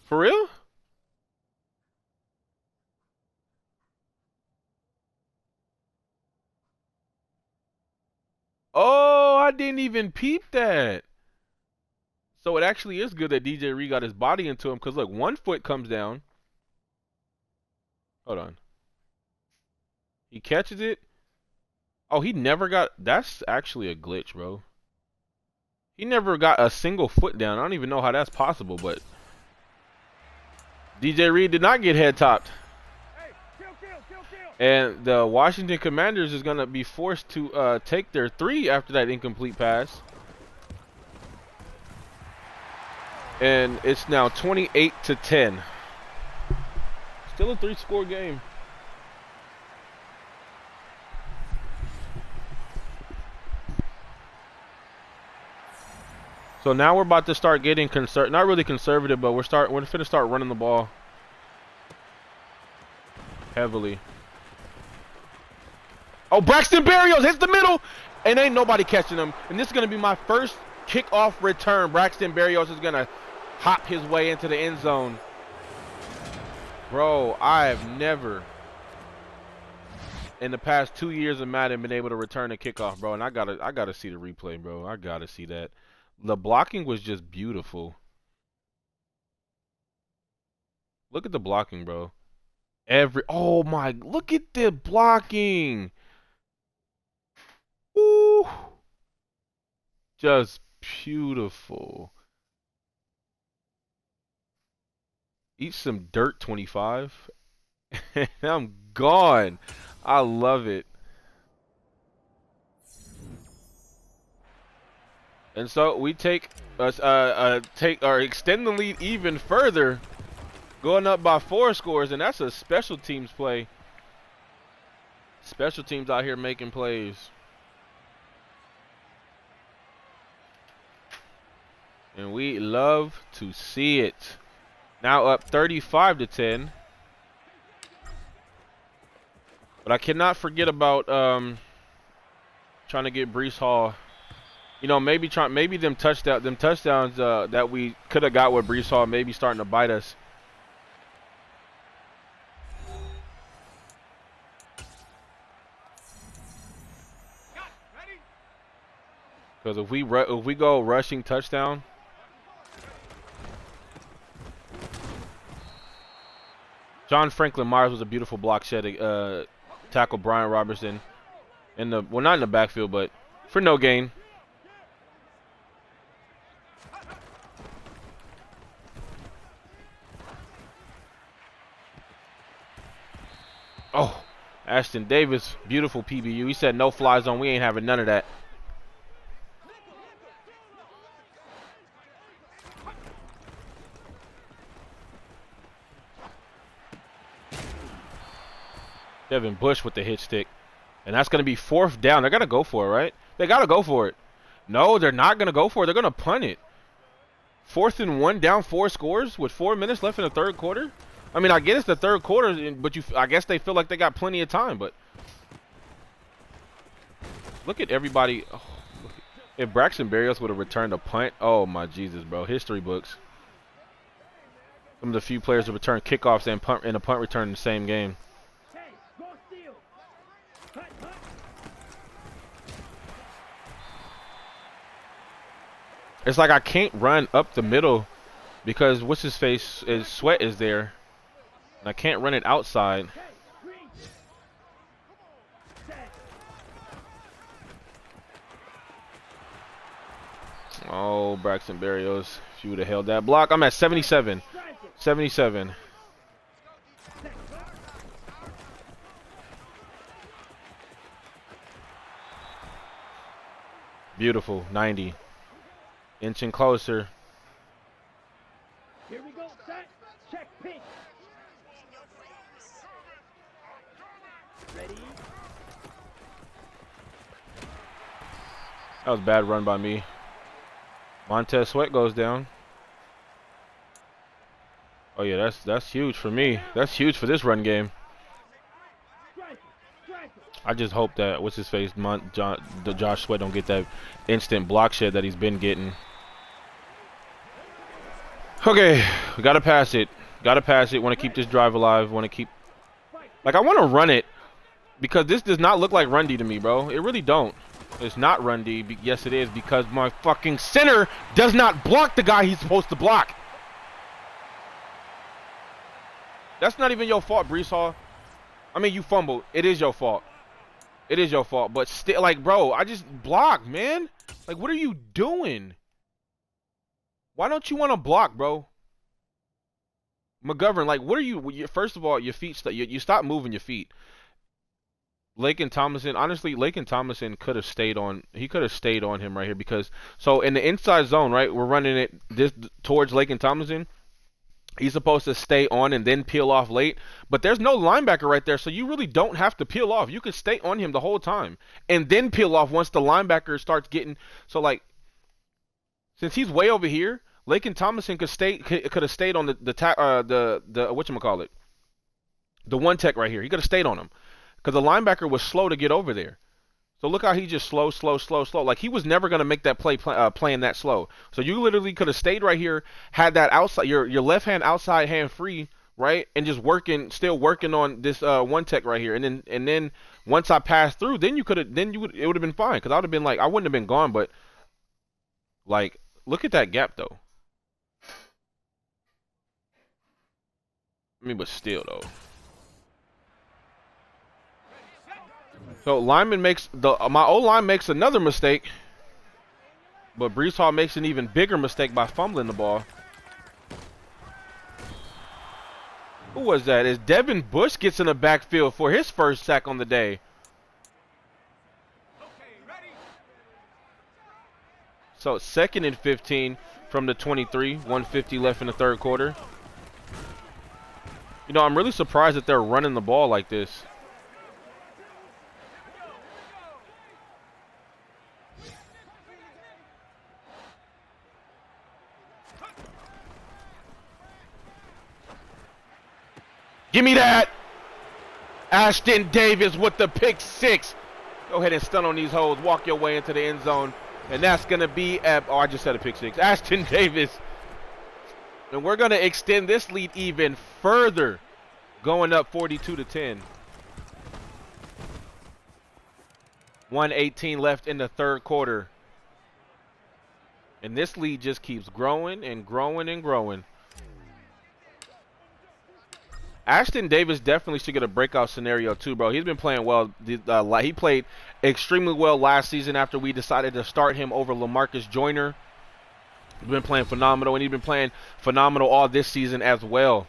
For real? Oh, I didn't even peep that. So it actually is good that DJ Reed got his body into him, because look, 1 foot comes down. Hold on. He catches it. Oh, he never got. That's actually a glitch, bro. He never got a single foot down. I don't even know how that's possible, but DJ Reed did not get head topped. And the Washington Commanders is going to be forced to take their 3 after that incomplete pass. And it's now 28-10. Still a 3-score game. So now we're about to start getting not really conservative, but we're going to start running the ball heavily. Oh, Braxton Berrios hits the middle, and ain't nobody catching him. And this is going to be my first kickoff return. Braxton Berrios is going to hop his way into the end zone. Bro, I have never, in the past 2 years of Madden, been able to return a kickoff, bro. And I gotta see the replay, bro. I gotta see that. The blocking was just beautiful. Look at the blocking, bro. Oh my, look at the blocking. Ooh. Just beautiful. Eat some dirt, 25. I'm gone. I love it. And so we extend the lead even further, going up by 4 scores, and that's a special teams play. Special teams out here making plays. And we love to see it. Now up 35-10. But I cannot forget about trying to get Breece Hall. You know, maybe them touchdowns that we could have got with Breece Hall maybe starting to bite us. Because if we go rushing touchdown, John Franklin Myers was a beautiful block shed, tackle Brian Robertson in the, well, not in the backfield, but for no gain. Oh, Ashton Davis, beautiful PBU. He said no fly zone. We ain't having none of that. Devin Bush with the hit stick. And that's going to be 4th down. They're going to go for it, right? They got to go for it. No, they're not going to go for it. They're going to punt it. 4th and 1, down 4 scores with 4 minutes left in the third quarter. I mean, I get it's the third quarter, but I guess they feel like they got plenty of time. But look at everybody. Oh, if Braxton Berrios would have returned a punt, oh my Jesus, bro. History books. Some of the few players who return kickoffs and a punt return in the same game. Hey, go steal. Cut, cut. It's like I can't run up the middle because what's his face is Sweat is there. And I can't run it outside. Hey, green. Set. Oh, Braxton Berrios. If you would have held that block. I'm at 77. Strike it. 77. Set. Beautiful. 90. Inching closer. Here we go. Set. Check pitch. Ready. That was a bad run by me. Montez Sweat goes down. Oh yeah, that's huge for me. That's huge for this run game. Strike it. Strike it. I just hope that what's his face, Josh Sweat don't get that instant block shed that he's been getting. Okay, we gotta pass it. Gotta pass it. Want to keep this drive alive. Want to keep, like, I want to run it because this does not look like run D to me, bro. It really don't. It's not run D. Yes, it is because my fucking center does not block the guy he's supposed to block. That's not even your fault, Breece Hall. I mean, you fumbled. It is your fault. It is your fault. But still, like, bro, I just blocked, man. Like, what are you doing? Why don't you want to block, bro? McGovern, like, what are you? First of all, your feet. You stop moving your feet. Laken Tomlinson, honestly, Laken Tomlinson could have stayed on. He could have stayed on him right here because so in the inside zone, right? We're running it this towards Laken Tomlinson. He's supposed to stay on and then peel off late, but there's no linebacker right there, so you really don't have to peel off. You can stay on him the whole time and then peel off once the linebacker starts getting. So like, since he's way over here, Laken Tomlinson could have stayed on the whatchamacallit, the one tech right here. He could have stayed on him. Because the linebacker was slow to get over there. So look how he just slow. Like he was never going to make that play playing that slow. So you literally could have stayed right here, had that outside, your left hand outside hand free, right? And just still working on this one tech right here. And then once I passed through, then it would have been fine. Because I would have been like, I wouldn't have been gone. But like, look at that gap though. I mean, but still though. So lineman my O-line makes another mistake, but Breece Hall makes an even bigger mistake by fumbling the ball. Who was that? Is Devin Bush gets in the backfield for his first sack on the day. So 2nd and 15 from the 23, 150 left in the third quarter. You know, I'm really surprised that they're running the ball like this. Give me that! Ashton Davis with the pick 6. Go ahead and stun on these hoes. Walk your way into the end zone. And that's going to be oh, I just said a pick 6. Ashton Davis. And we're going to extend this lead even further. Going up 42-10. 1:18 left in the third quarter. And this lead just keeps growing and growing and growing. Ashton Davis definitely should get a breakout scenario too, bro. He's been playing well. He played extremely well last season after we decided to start him over LaMarcus Joyner. He's been playing phenomenal, and he's been playing phenomenal all this season as well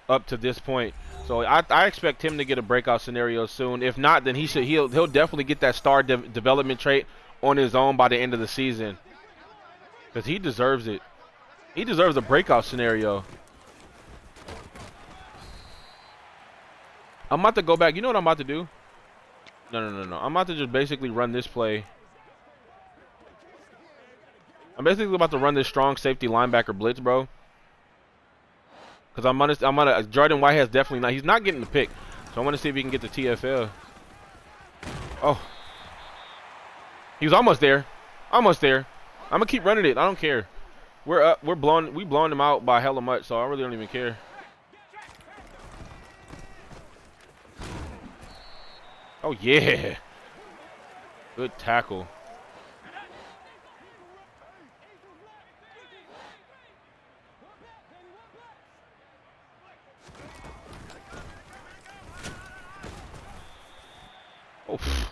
up to this point. So I expect him to get a breakout scenario soon. If not, then he'll definitely get that star development trait on his own by the end of the season. Because he deserves it. He deserves a breakout scenario. I'm about to go back. You know what I'm about to do? No. I'm about to just basically run this play. I'm basically about to run this strong safety linebacker blitz, bro. Because Jordan Whitehead's definitely not. He's not getting the pick. So I want to see if he can get the TFL. Oh. He was almost there. Almost there. I'm going to keep running it. I don't care. We're up. We blowing them out by hella much, so I really don't even care. Oh, yeah. Good tackle.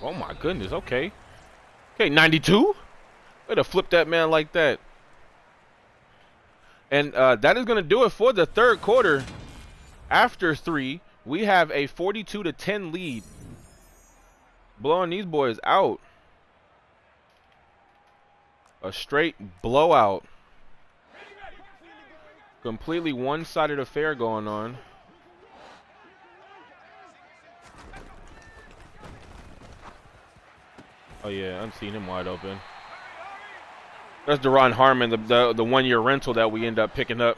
Oh my goodness. Okay. Okay, 92? Way to flip that man like that. And that is going to do it for the third quarter. After 3, we have a 42-10 lead. Blowing these boys out. A straight blowout. Completely one-sided affair going on. Oh yeah, I've seen him wide open. That's Deron Harmon, the one-year rental that we end up picking up.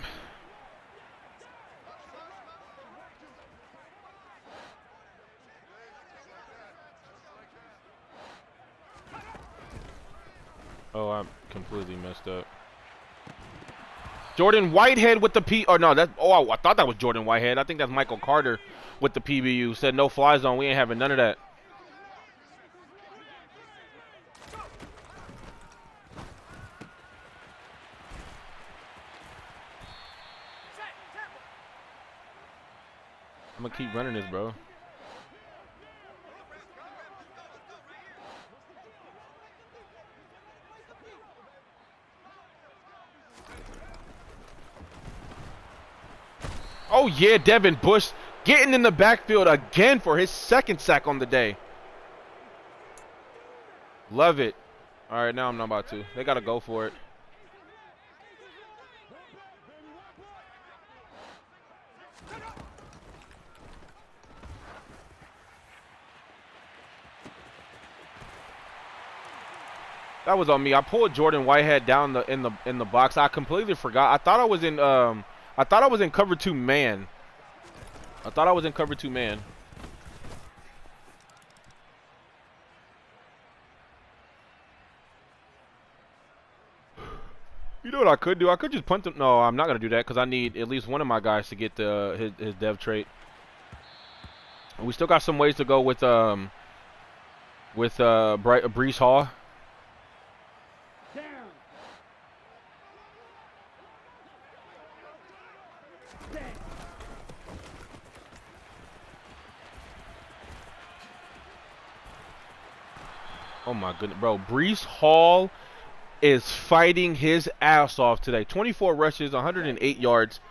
Oh, I completely messed up. Jordan Whitehead with the P. Oh no, I thought that was Jordan Whitehead. I think that's Michael Carter with the PBU. Said no fly zone. We ain't having none of that. I'm gonna keep running this, bro. Oh yeah, Devin Bush getting in the backfield again for his second sack on the day. Love it. All right, now I'm not about to. They gotta go for it. That was on me. I pulled Jordan Whitehead down in the box. I completely forgot. I thought I was in cover 2 man. I thought I was in cover 2 man. You know what I could do? I could just punt them. No, I'm not gonna do that because I need at least one of my guys to get his dev trait. We still got some ways to go with Breece Hall. Oh my goodness, bro. Breece Hall is fighting his ass off today. 24 rushes, 108 yards.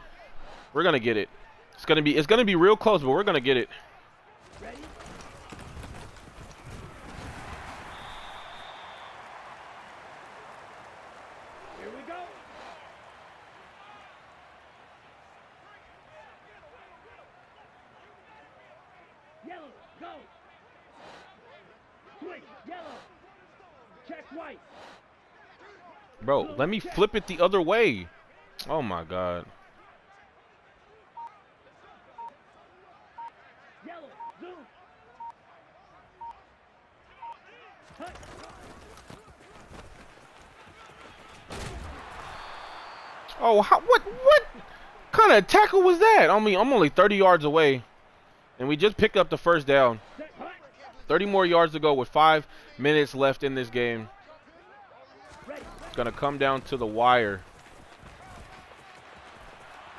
We're gonna get it. It's gonna be real close, but we're gonna get it. Ready? Here we go. Yellow, go. Switch, yellow. Check white. Bro, let me flip it the other way. Oh my god. Yellow, zoom. Hut. Oh, what kind of tackle was that? I mean, I'm only 30 yards away, and we just picked up the first down. 30 more yards to go with 5 minutes left in this game. It's gonna come down to the wire.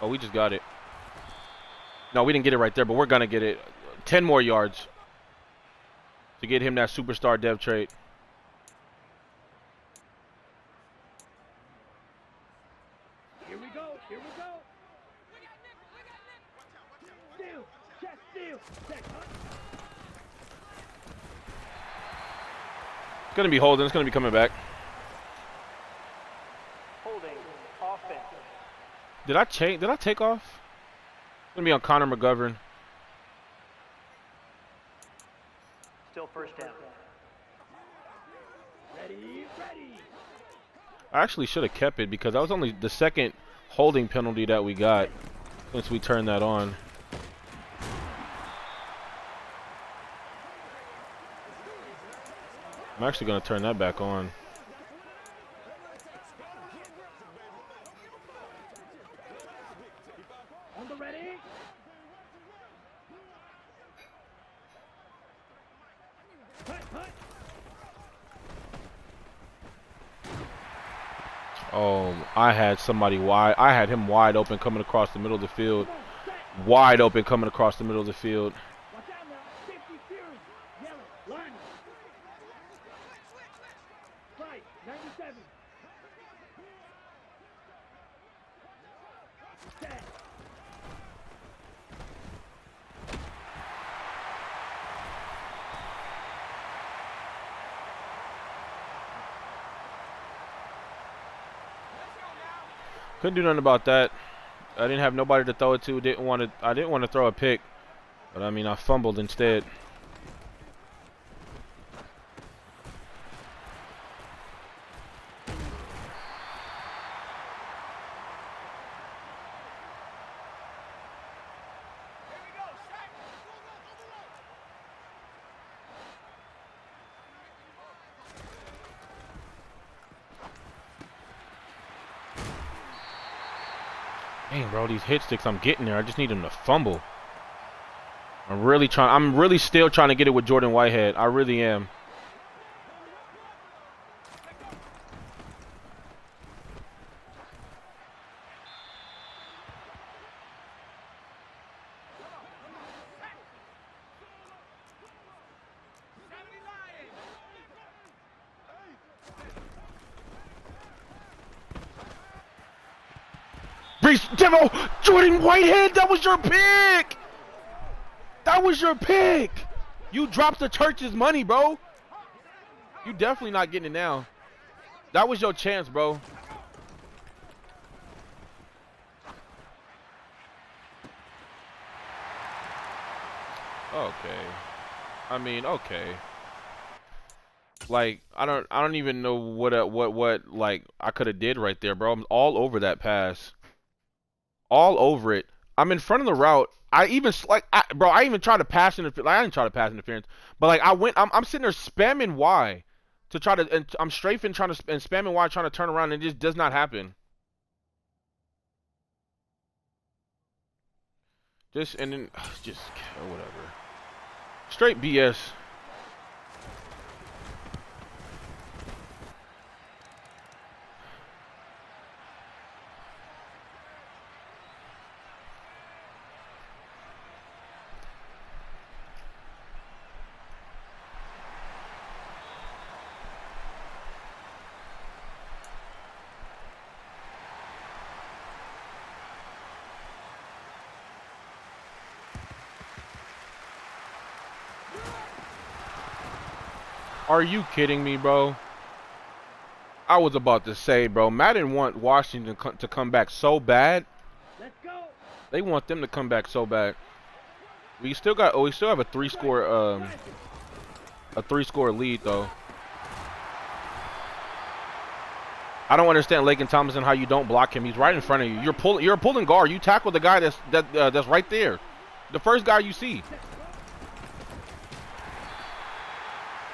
Oh, we just got it. No, we didn't get it right there, but we're gonna get it. 10 more yards to get him that superstar dev trait. Here we go. Here we go. Steal. Check steal. Check hut. It's gonna be holding. It's gonna be coming back. Holding. Offense. Did I take off? It's gonna be on Connor McGovern. Still first down. Ready, ready. I actually should have kept it because that was only the second holding penalty that we got since we turned that on. I'm actually going to turn that back on. On the ready. Cut, cut. Oh, I had somebody wide. I had him wide open coming across the middle of the field. Wide open coming across the middle of the field. Watch out now. 50 Fury. Yellow. Line. Right. 97. Set. Couldn't do nothing about that. I didn't have nobody to throw it to. I didn't want to throw a pick, but I mean I fumbled instead. Dang, bro, these hit sticks I'm getting there. I just need him to fumble. I'm really still trying to get it with Jordan Whitehead. I really am. Jordan Whitehead, that was your pick! That was your pick! You dropped the church's money, bro. You definitely not getting it now. That was your chance, bro. Okay. I mean, okay. Like, I don't even know what like I could have did right there, bro. I'm all over that pass. All over it. I'm in front of the route. I even tried to pass interference. Like, I didn't try to pass interference, but like I'm sitting there spamming Y to try to, and I'm strafing trying to and spamming Y trying to turn around, and it just does not happen. Just and then just whatever. Straight BS. Are you kidding me, bro? I was about to say, bro, Madden want Washington to come back so bad. Let's go. They want them to come back so bad. We still have a three-score lead though. I don't understand Laken Tomlinson how you don't block him. He's right in front of you. You're a pulling guard. You tackle the guy that's right there. The first guy you see.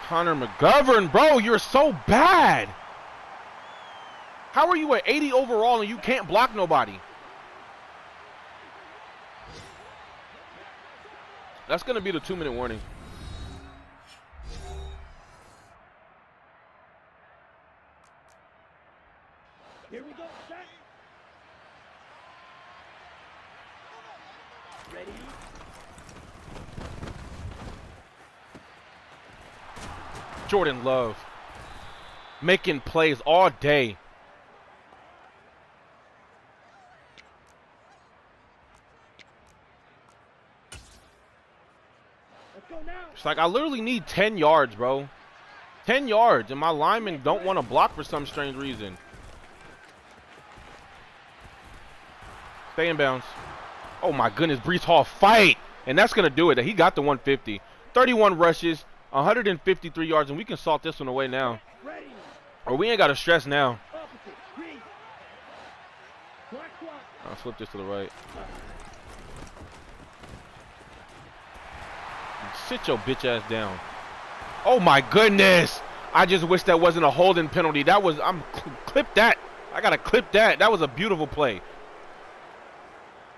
Connor McGovern, bro, you're so bad. How are you at 80 overall and you can't block nobody? That's going to be the 2-minute warning. Here we go. Set. Ready. Jordan Love making plays all day. Let's go now. It's like I literally need 10 yards, bro. 10 yards, and my linemen don't want to block for some strange reason. Stay in bounds. Oh my goodness, Breece Hall fight, and that's gonna do it. He got the 150. 31 rushes, 153 yards, and we can salt this one away now. Ready. Or we ain't got to stress now. Opposite. Green. Black clock. I'll flip this to the right. Sit your bitch ass down. Oh my goodness! I just wish that wasn't a holding penalty. That was, clip that. I gotta clip that. That was a beautiful play.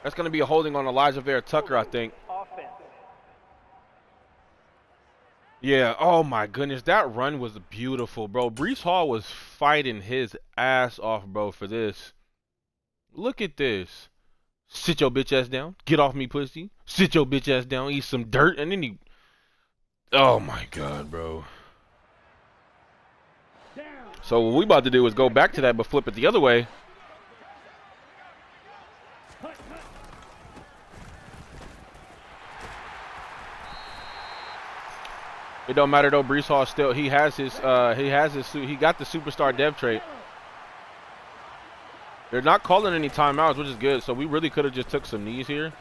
That's gonna be a holding on Elijah Vera Tucker, I think. Offense. Yeah, oh my goodness, that run was beautiful, bro. Breece Hall was fighting his ass off, bro, for this. Look at this. Sit your bitch ass down. Get off me, pussy. Sit your bitch ass down. Eat some dirt, and then he... Oh my God, bro. Down. So what we about to do is go back to that, but flip it the other way. Cut, cut. It don't matter though. Breece Hall still he has his suit. He got the superstar dev trait. They're not calling any timeouts, which is good. So we really could have just took some knees here.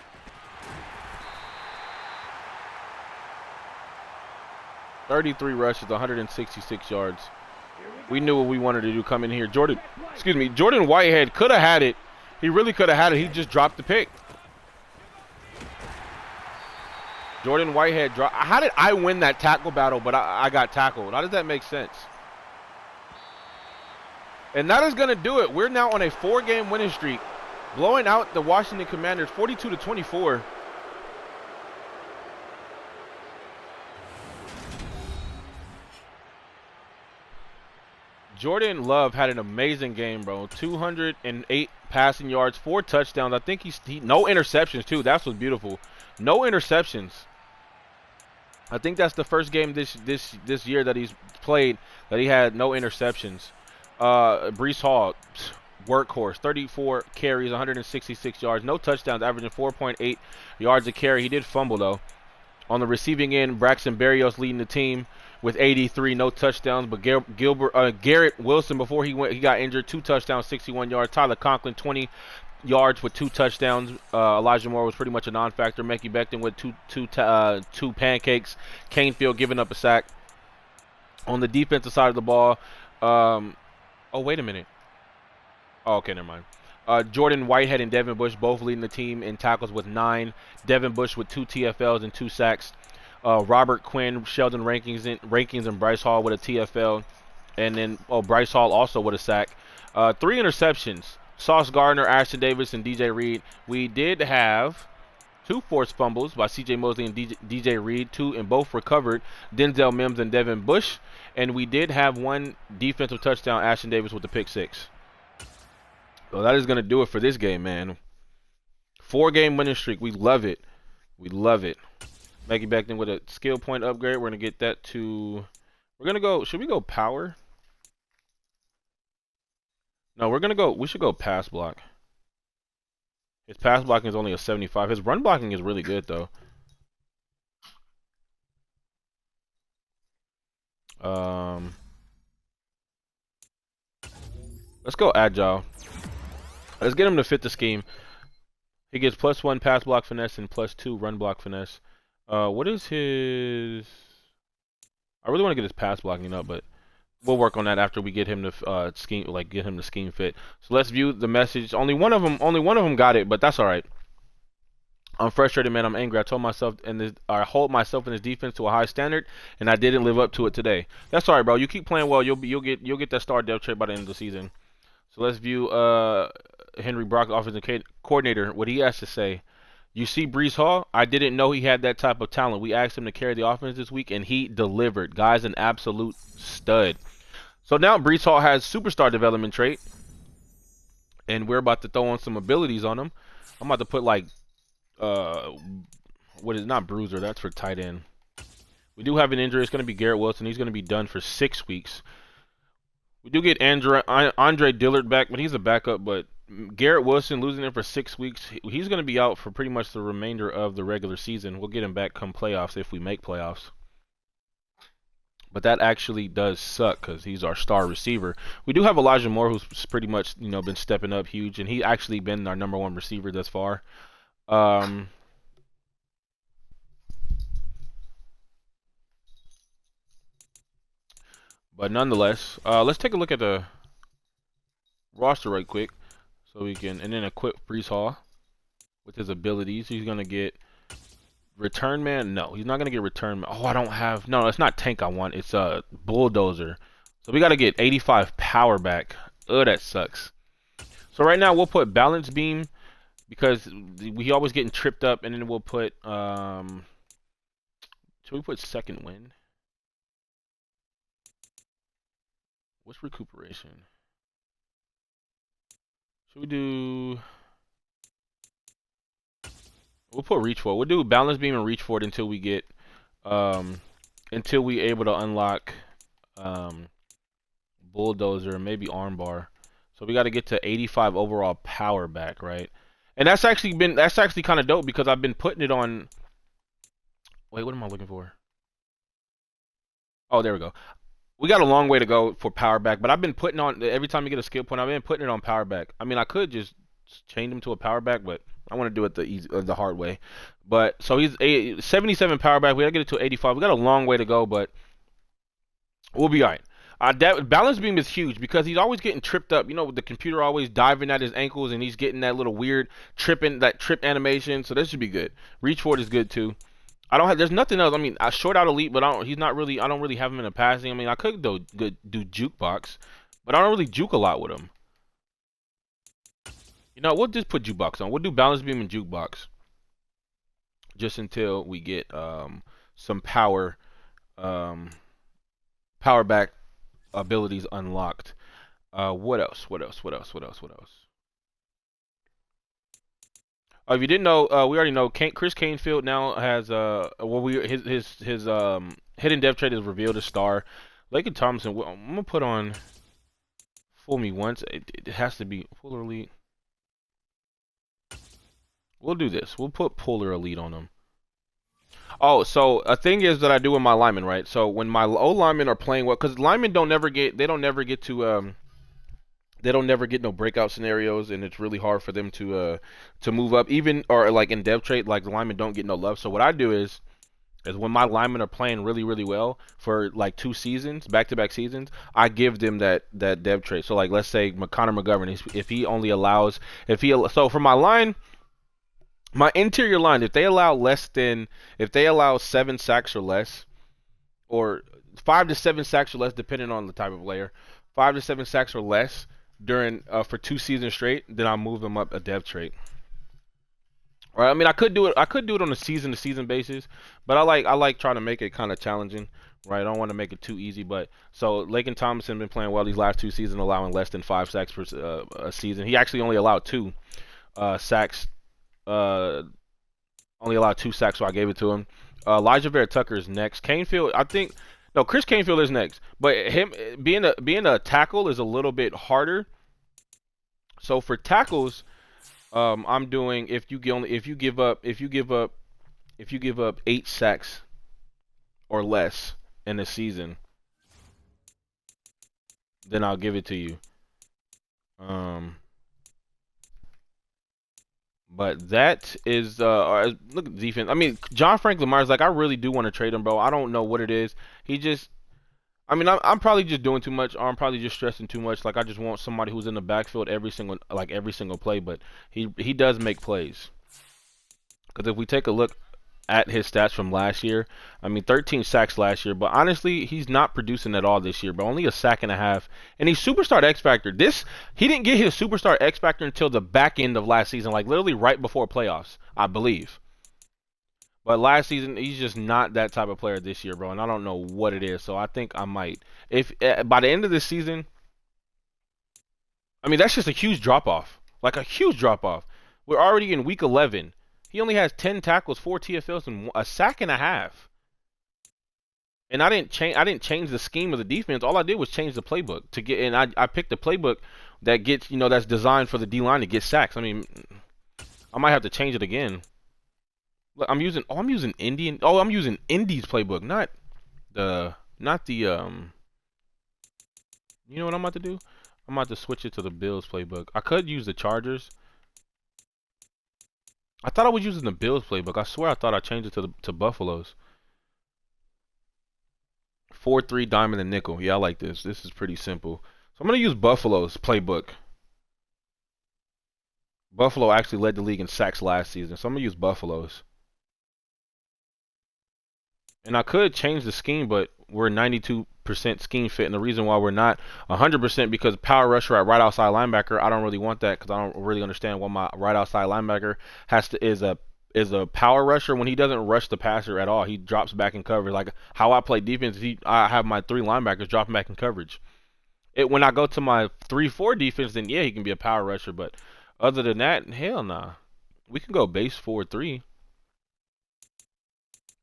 $33 rushes, 166 yards. We knew what we wanted to do. Come in here, Jordan Whitehead could have had it. He really could have had it. He just dropped the pick. Jordan Whitehead dropped. How did I win that tackle battle, but I got tackled? How does that make sense? And that is going to do it. We're now on a 4-game winning streak, blowing out the Washington Commanders 42-24. Jordan Love had an amazing game, bro. 208 passing yards, 4 touchdowns. I think he no interceptions too. That's what's beautiful. No interceptions. I think that's the first game this year that he's played that he had no interceptions. Breece Hall, workhorse, 34 carries, 166 yards, no touchdowns, averaging 4.8 yards a carry. He did fumble though. On the receiving end, Braxton Berrios leading the team with 83, no touchdowns. But Garrett Wilson, before he got injured, 2 touchdowns, 61 yards. Tyler Conklin, 20 yards with 2 touchdowns. Elijah Moore was pretty much a non-factor. Mekhi Becton with two pancakes. Canefield giving up a sack. On the defensive side of the ball, oh wait a minute. Oh, okay, never mind. Jordan Whitehead and Devin Bush both leading the team in tackles with 9. Devin Bush with 2 TFLs and 2 sacks. Robert Quinn, Sheldon Rankins, and Bryce Hall with a TFL. And then Bryce Hall also with a sack. 3 interceptions. Sauce Gardner, Ashton Davis, and DJ Reed. We did have 2 forced fumbles by CJ Mosley and DJ Reed, 2 and both recovered. Denzel Mims and Devin Bush. And we did have 1 defensive touchdown, Ashton Davis with the pick 6. So that is going to do it for this game, man. 4-game winning streak. We love it. We love it. Mekhi Becton with a skill point upgrade. We're going to get that to... We're going to go... Should we go power? No, we're going to go... We should go pass block. His pass blocking is only a 75. His run blocking is really good, though. Let's go agile. Let's get him to fit the scheme. He gets +1 pass block finesse and +2 run block finesse. What is his... I really want to get his pass blocking up, but we'll work on that after we get him to scheme, like get him to scheme fit. So let's view the message. Only one of them got it, but that's all right. I'm frustrated, man. I'm angry. I told myself I hold myself in this defense to a high standard, and I didn't live up to it today. That's all right, bro. You keep playing well, you'll get that star depth trait by the end of the season. So let's view Henry Brock, offensive coordinator, what he has to say. You see Breece Hall? I didn't know he had that type of talent. We asked him to carry the offense this week, and he delivered. Guy's an absolute stud. So now Breece Hall has superstar development trait, and we're about to throw on some abilities on him. I'm about to put like, what is not bruiser? That's for tight end. We do have an injury. It's going to be Garrett Wilson. He's going to be done for 6 weeks. We do get Andre Dillard back, but he's a backup. But Garrett Wilson, losing him for 6 weeks, he's going to be out for pretty much the remainder of the regular season. We'll get him back come playoffs if we make playoffs. But that actually does suck because he's our star receiver. We do have Elijah Moore, who's pretty much been stepping up huge, and he actually been our #1 receiver thus far. But nonetheless, let's take a look at the roster right quick, so we can, and then equip Brees Hall with his abilities. He's gonna get Return Man. No, he's not gonna get Return Man. Oh, I don't have. No, it's not Tank I want. It's Bulldozer. So we gotta get 85 power back. Oh, that sucks. So right now we'll put Balance Beam because we always getting tripped up, and then we'll put should we put Second Wind? What's Recuperation? Should we do? We'll put Reach Forward. We'll do Balance Beam and Reach Forward until we get until we able to unlock Bulldozer and maybe Armbar. So we got to get to 85 overall power back, right? And that's actually kind of dope because I've been putting it on. Wait, what am I looking for? Oh, there we go. We got a long way to go for power back, but I've been putting on every time you get a skill point. I've been putting it on power back. I mean, I could just change him to a power back, but I want to do it the hard way. But so he's 77 power back. We gotta get it to 85. We got a long way to go, but we'll be alright. That Balance Beam is huge because he's always getting tripped up. You know, with the computer always diving at his ankles, and he's getting that little weird trip animation. So this should be good. Reach Forward is good too. There's nothing else. I mean, I short out Elite, but I don't really have him in a passing. I mean, I could do Jukebox, but I don't really juke a lot with him. You know, we'll just put Jukebox on. We'll do Balance Beam and Jukebox just until we get some power back abilities unlocked. What else? If you didn't know, we already know Chris Canfield now has his hidden dev trait is revealed as star. Laken Tomlinson, I'm gonna put on Fool Me Once. It has to be Polar Elite. We'll do this. We'll put Polar Elite on him. Oh, so a thing is that I do with my linemen, right? So when my O linemen are playing well, because linemen don't never get no breakout scenarios, and it's really hard for them to move up, even or like in dev trait, like the linemen don't get no love. So what I do is when my linemen are playing really well for like 2 seasons, back-to-back seasons, I give them that dev trait. So like let's say Connor McGovern, so for my line. My interior line, if they allow 7 sacks or less, or 5 to 7 sacks or less, depending on the type of player, 5 to 7 sacks or less during for 2 seasons straight, then I'll move them up a dev trait. All right, I mean, I could do it on a season-to-season basis, but I like trying to make it kind of challenging, right? I don't want to make it too easy, but so Laken Tomlinson been playing well these last 2 seasons, allowing less than 5 sacks per a season. He actually only allowed 2 sacks. Only allowed 2 sacks, so I gave it to him. Elijah Vera Tucker is next. Canfield, Chris Canfield is next, but him being a tackle is a little bit harder. So for tackles, I'm doing if you give up 8 sacks or less in a season, then I'll give it to you. But that is look at the defense. I mean, John Frank Lamar's like, I really do want to trade him, bro. I don't know what it is. I'm probably just doing too much, or I'm probably just stressing too much. Like I just want somebody who's in the backfield every single play. But he does make plays. Because if we take a look at his stats from last year, I mean 13 sacks last year, but honestly he's not producing at all this year, but only a sack and a half, and he's superstar X Factor. He didn't get his superstar X Factor until the back end of last season, like literally right before playoffs, I believe. But last season he's just not that type of player this year, bro, and I don't know what it is. So I think I might, if by the end of this season, I mean that's just a huge drop off, like a huge drop off. We're already in week 11. He only has 10 tackles, 4 TFLs, and a sack and a half. And I didn't change the scheme of the defense. All I did was change the playbook to get. And I picked the playbook that gets, that's designed for the D line to get sacks. I mean, I might have to change it again. Look, I'm using Indian. Oh, I'm using Indy's playbook, not the. You know what I'm about to do? I'm about to switch it to the Bills playbook. I could use the Chargers. I thought I was using the Bills playbook. I swear I thought I changed it to Buffalo's. 4-3 diamond and nickel. Yeah, I like this. This is pretty simple. So I'm gonna use Buffalo's playbook. Buffalo actually led the league in sacks last season, so I'm gonna use Buffalo's. And I could change the scheme, but we're 92% scheme fit, and the reason why we're not 100% because power rusher at right outside linebacker, I don't really want that because I don't really understand why my right outside linebacker is a power rusher when he doesn't rush the passer at all. He drops back in coverage. Like how I play defense, I have my 3 linebackers dropping back in coverage. When I go to my 3-4 defense, then yeah, he can be a power rusher, but other than that, hell nah. We can go base 4-3.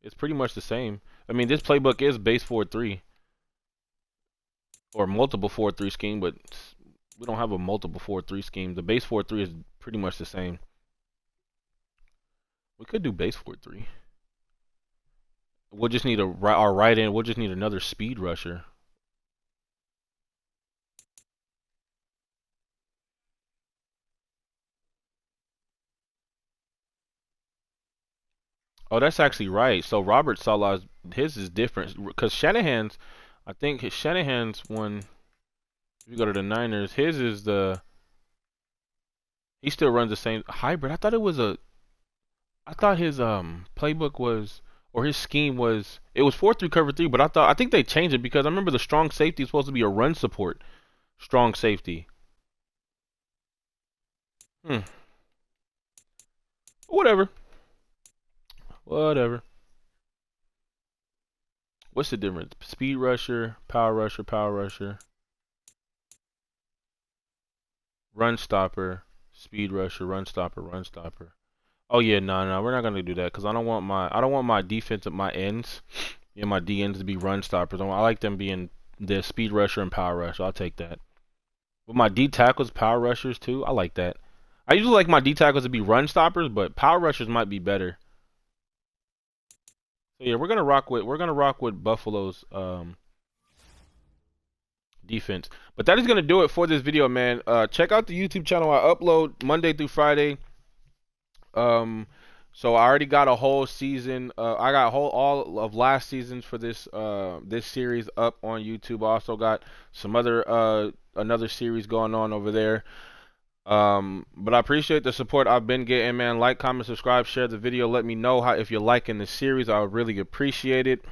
It's pretty much the same. I mean, this playbook is base 4-3 or multiple 4-3 scheme, but we don't have a multiple 4-3 scheme. The base 4-3 is pretty much the same. We could do base 4-3. We'll just need our right end. We'll just need another speed rusher. Oh, that's actually right. So Robert Saleh's his is different because Shanahan's. I think Shanahan's one. If you go to the Niners, his is the. He still runs the same hybrid. I thought it was a. I thought his playbook was or his scheme was it was 4-3 cover 3, but I think they changed it because I remember the strong safety is supposed to be a run support. Strong safety. Whatever. Whatever. What's the difference? Speed rusher, power rusher, power rusher. Run stopper, speed rusher, run stopper, run stopper. Oh yeah, no, we're not gonna do that because I don't want my defensive my ends, yeah, my D ends to be run stoppers. I like them being the speed rusher and power rusher. I'll take that. But my D tackles, power rushers too. I like that. I usually like my D tackles to be run stoppers, but power rushers might be better. So yeah, we're gonna rock with Buffalo's defense. But that is gonna do it for this video, man. Check out the YouTube channel. I upload Monday through Friday. So I already got a whole season. I got all of last seasons for this this series up on YouTube. I also got some other another series going on over there. But I appreciate the support I've been getting, man. Like, comment, subscribe, share the video. Let me know if you're liking the series. I would really appreciate it.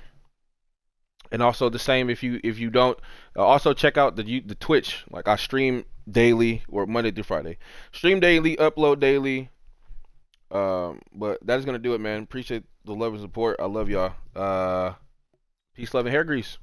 And also the same if you don't. Also check out the Twitch. Like I stream daily or Monday through Friday. Stream daily, upload daily. But that is gonna do it, man. Appreciate the love and support. I love y'all. Peace, love, and hair grease.